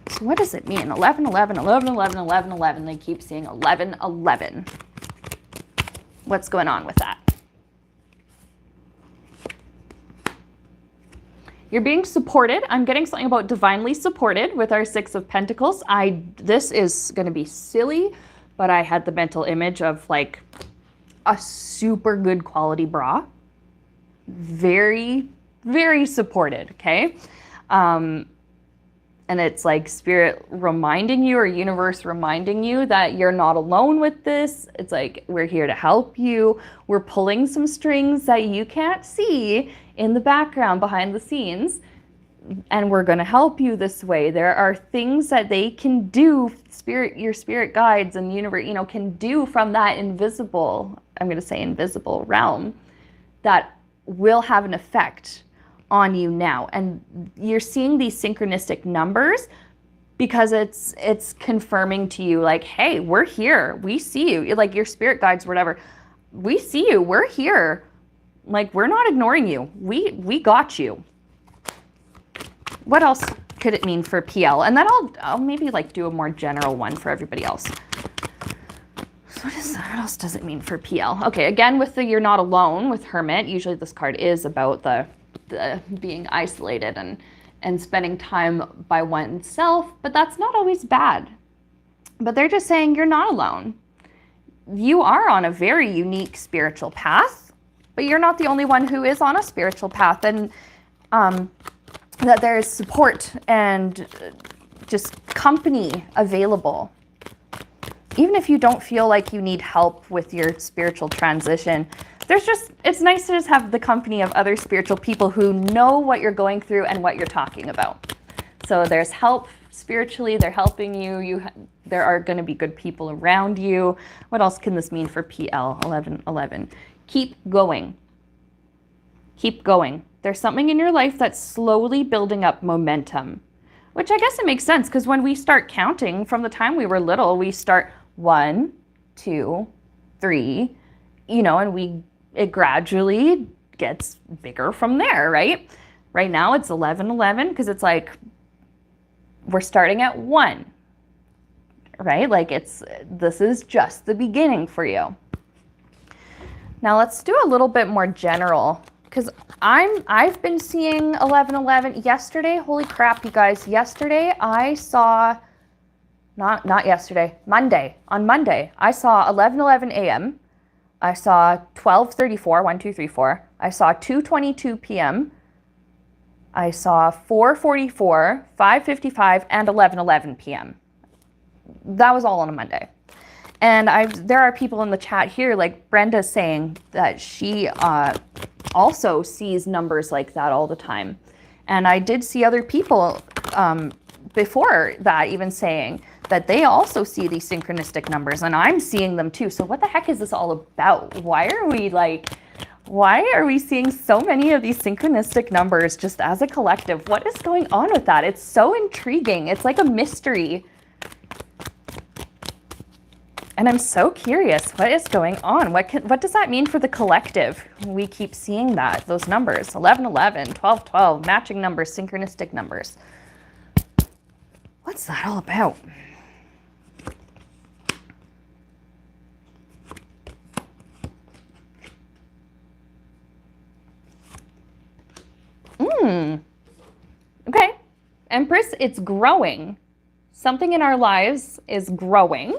So what does it mean? 1111, 1111, 1111. They keep seeing 1111. What's going on with that? You're being supported. I'm getting something about divinely supported with our Six of Pentacles. This is going to be silly, but I had the mental image of like a super good quality bra. Very, very supported, okay? And it's like Spirit reminding you, or universe reminding you that you're not alone with this. It's like, we're here to help you. We're pulling some strings that you can't see in the background behind the scenes. And we're going to help you this way. There are things that they can do, your spirit guides and universe, can do from that invisible, I'm going to say invisible realm, that will have an effect on you now. And you're seeing these synchronistic numbers because it's confirming to you like, hey, we're here. We see you. Like your spirit guides, whatever. We see you. We're here. Like, we're not ignoring you. We got you. What else could it mean for PL? And then I'll maybe like do a more general one for everybody else. So what else does it mean for PL? Okay, again, with the you're not alone with Hermit, usually this card is about the being isolated and spending time by oneself, but that's not always bad. But they're just saying you're not alone. You are on a very unique spiritual path, but you're not the only one who is on a spiritual path, and that there is support and just company available. Even if you don't feel like you need help with your spiritual transition, it's nice to just have the company of other spiritual people who know what you're going through and what you're talking about. So there's help spiritually, they're helping you. There are going to be good people around you. What else can this mean for PL 1111? Keep going. Keep going. There's something in your life that's slowly building up momentum, which I guess it makes sense, because when we start counting from the time we were little, we start 1, 2, 3, and it gradually gets bigger from there, right? Right now it's 1111 because it's like We're starting at 1, right? Like this is just the beginning for you. Now let's do a little bit more general, because I've been seeing 11:11 yesterday. Holy crap, you guys! Yesterday I saw, not yesterday, Monday. On Monday I saw 11:11 a.m. I saw 12:34, 1, 2, 3, 4. I saw 2:22 p.m. I saw 4:44, 5:55, and 11:11 p.m. That was all on a Monday. And there are people in the chat here, like Brenda, saying that she also sees numbers like that all the time. And I did see other people before that even saying that they also see these synchronistic numbers, and I'm seeing them too. So what the heck is this all about? Why are we seeing so many of these synchronistic numbers just as a collective? What is going on with that? It's so intriguing. It's like a mystery. And I'm so curious, what is going on? What does that mean for the collective? We keep seeing those numbers, 11:11, 12:12, matching numbers, synchronistic numbers. What's that all about? Okay, Empress, it's growing. Something in our lives is growing.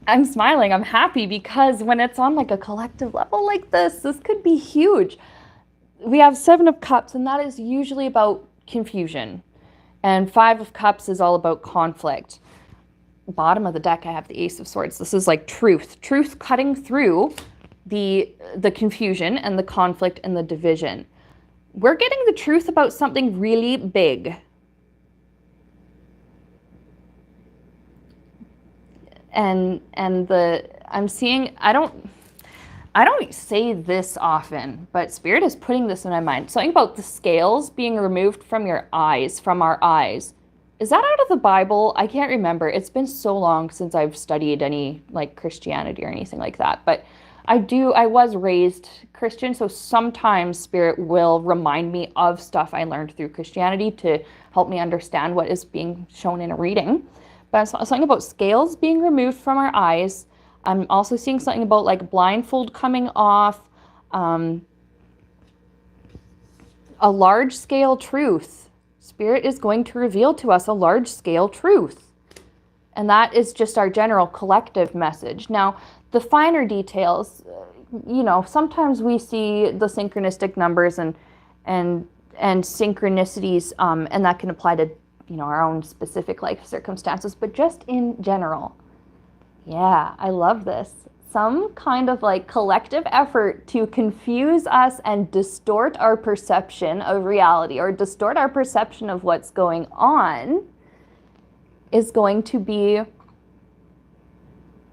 I'm smiling, I'm happy, because when it's on like a collective level like this could be huge. We have 7 of Cups, and that is usually about confusion. And 5 of Cups is all about conflict. Bottom of the deck, I have the Ace of Swords. This is like truth cutting through the confusion and the conflict and the division. We're getting the truth about something really big. And I'm seeing, I don't say this often, but Spirit is putting this in my mind. Something about the scales being removed from your eyes, from our eyes. Is that out of the Bible? I can't remember. It's been so long since I've studied any like Christianity or anything like that. But I was raised Christian, so sometimes Spirit will remind me of stuff I learned through Christianity to help me understand what is being shown in a reading. But something about scales being removed from our eyes. I'm also seeing something about like blindfold coming off, a large scale truth. Spirit is going to reveal to us a large scale truth. And that is just our general collective message. Now, the finer details, sometimes we see the synchronistic numbers and synchronicities, and that can apply to, our own specific life circumstances, but just in general. Yeah, I love this. Some kind of like collective effort to confuse us and distort our perception of reality, or distort our perception of what's going on, is going to be,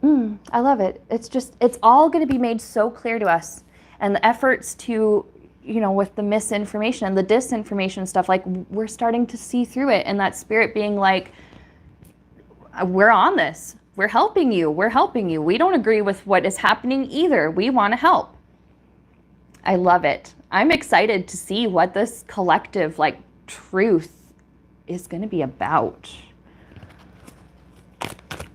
I love it. It's all going to be made so clear to us. And the efforts to, with the misinformation and the disinformation stuff, like we're starting to see through it. And that Spirit being like, we're on this. We're helping you. We're helping you. We don't agree with what is happening either. We want to help. I love it. I'm excited to see what this collective like truth is going to be about.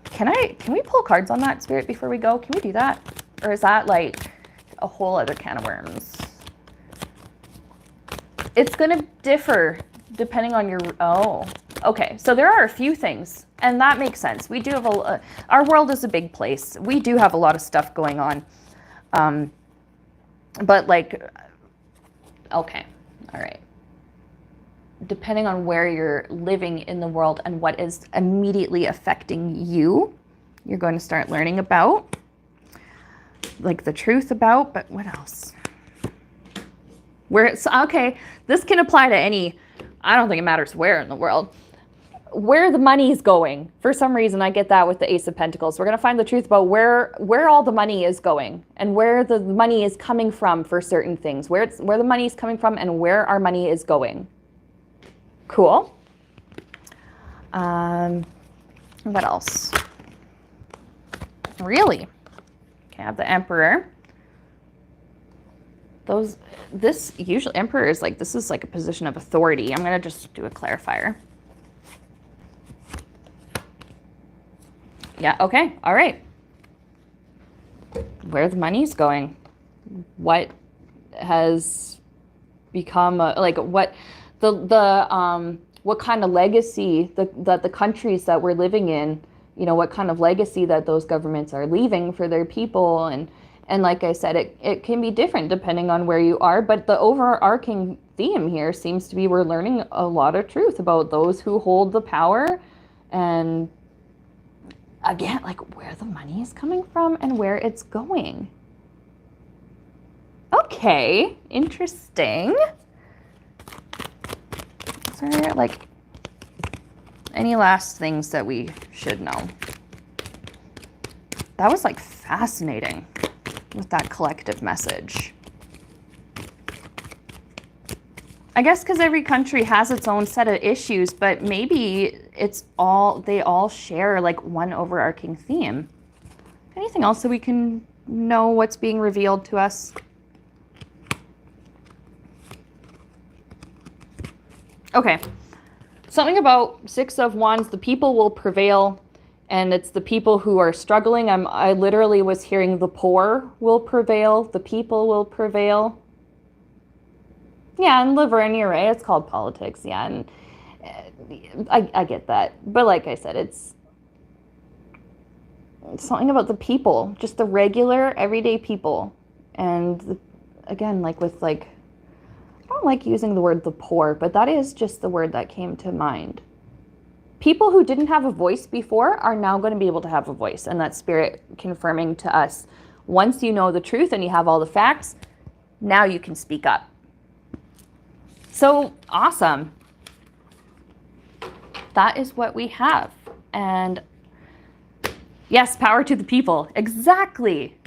Can we pull cards on that, Spirit, before we go? Can we do that? Or is that like a whole other can of worms? It's going to differ depending on your, okay. So there are a few things, and that makes sense. We do have our world is a big place. We do have a lot of stuff going on. But like, okay, all right. Depending on where you're living in the world and what is immediately affecting you, you're going to start learning about, like the truth about, but what else? Okay, this can apply to any, I don't think it matters where in the world. Where the money is going. For some reason, I get that with the Ace of Pentacles. We're going to find the truth about where all the money is going and where the money is coming from for certain things, where the money is coming from and where our money is going. Cool. What else? Really? Okay, I have the Emperor. those, this usually, emperor is like, this is like a position of authority. I'm going to just do a clarifier. Yeah, okay, all right. Where the money's going. What has become, like, what kind of legacy that the countries that we're living in, you know, what kind of legacy that those governments are leaving for their people. And like I said, it can be different depending on where you are, but the overarching theme here seems to be we're learning a lot of truth about those who hold the power, and again, like where the money is coming from and where it's going. Okay, interesting. Is there like any last things that we should know? That was like fascinating with that collective message. I guess because every country has its own set of issues, but maybe they all share like one overarching theme. Anything else that we can know what's being revealed to us? Okay, something about Six of Wands, the people will prevail, and it's the people who are struggling. I literally was hearing the poor will prevail, the people will prevail. Yeah, and Laverne, you're right, it's called politics, yeah, and I get that. But like I said, it's something about the people, just the regular, everyday people. And again, like with like, I don't like using the word the poor, but that is just the word that came to mind. People who didn't have a voice before are now going to be able to have a voice. And that spirit confirming to us, once you know the truth and you have all the facts, now you can speak up. So awesome. That is what we have. And yes, power to the people. Exactly.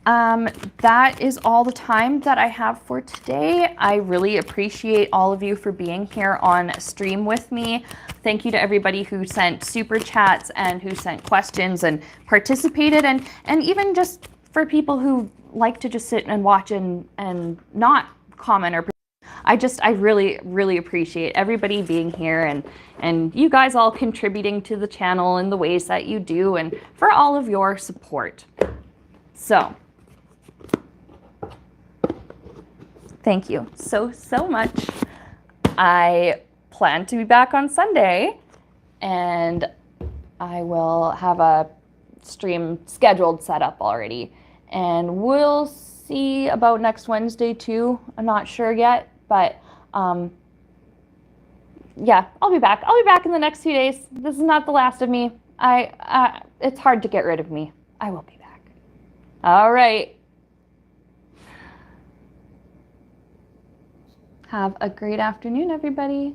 That is all the time that I have for today. I really appreciate all of you for being here on stream with me. Thank you to everybody who sent super chats and who sent questions and participated, and even just for people who like to just sit and watch and not comment or I really, really appreciate everybody being here and you guys all contributing to the channel in the ways that you do, and for all of your support. So thank you so much. I plan to be back on Sunday, and I will have a stream scheduled set up already, and we'll see about next Wednesday too. I'm not sure yet, but yeah, I'll be back. I'll be back in the next few days. This is not the last of me. It's hard to get rid of me. I will be back. All right. Have a great afternoon, everybody.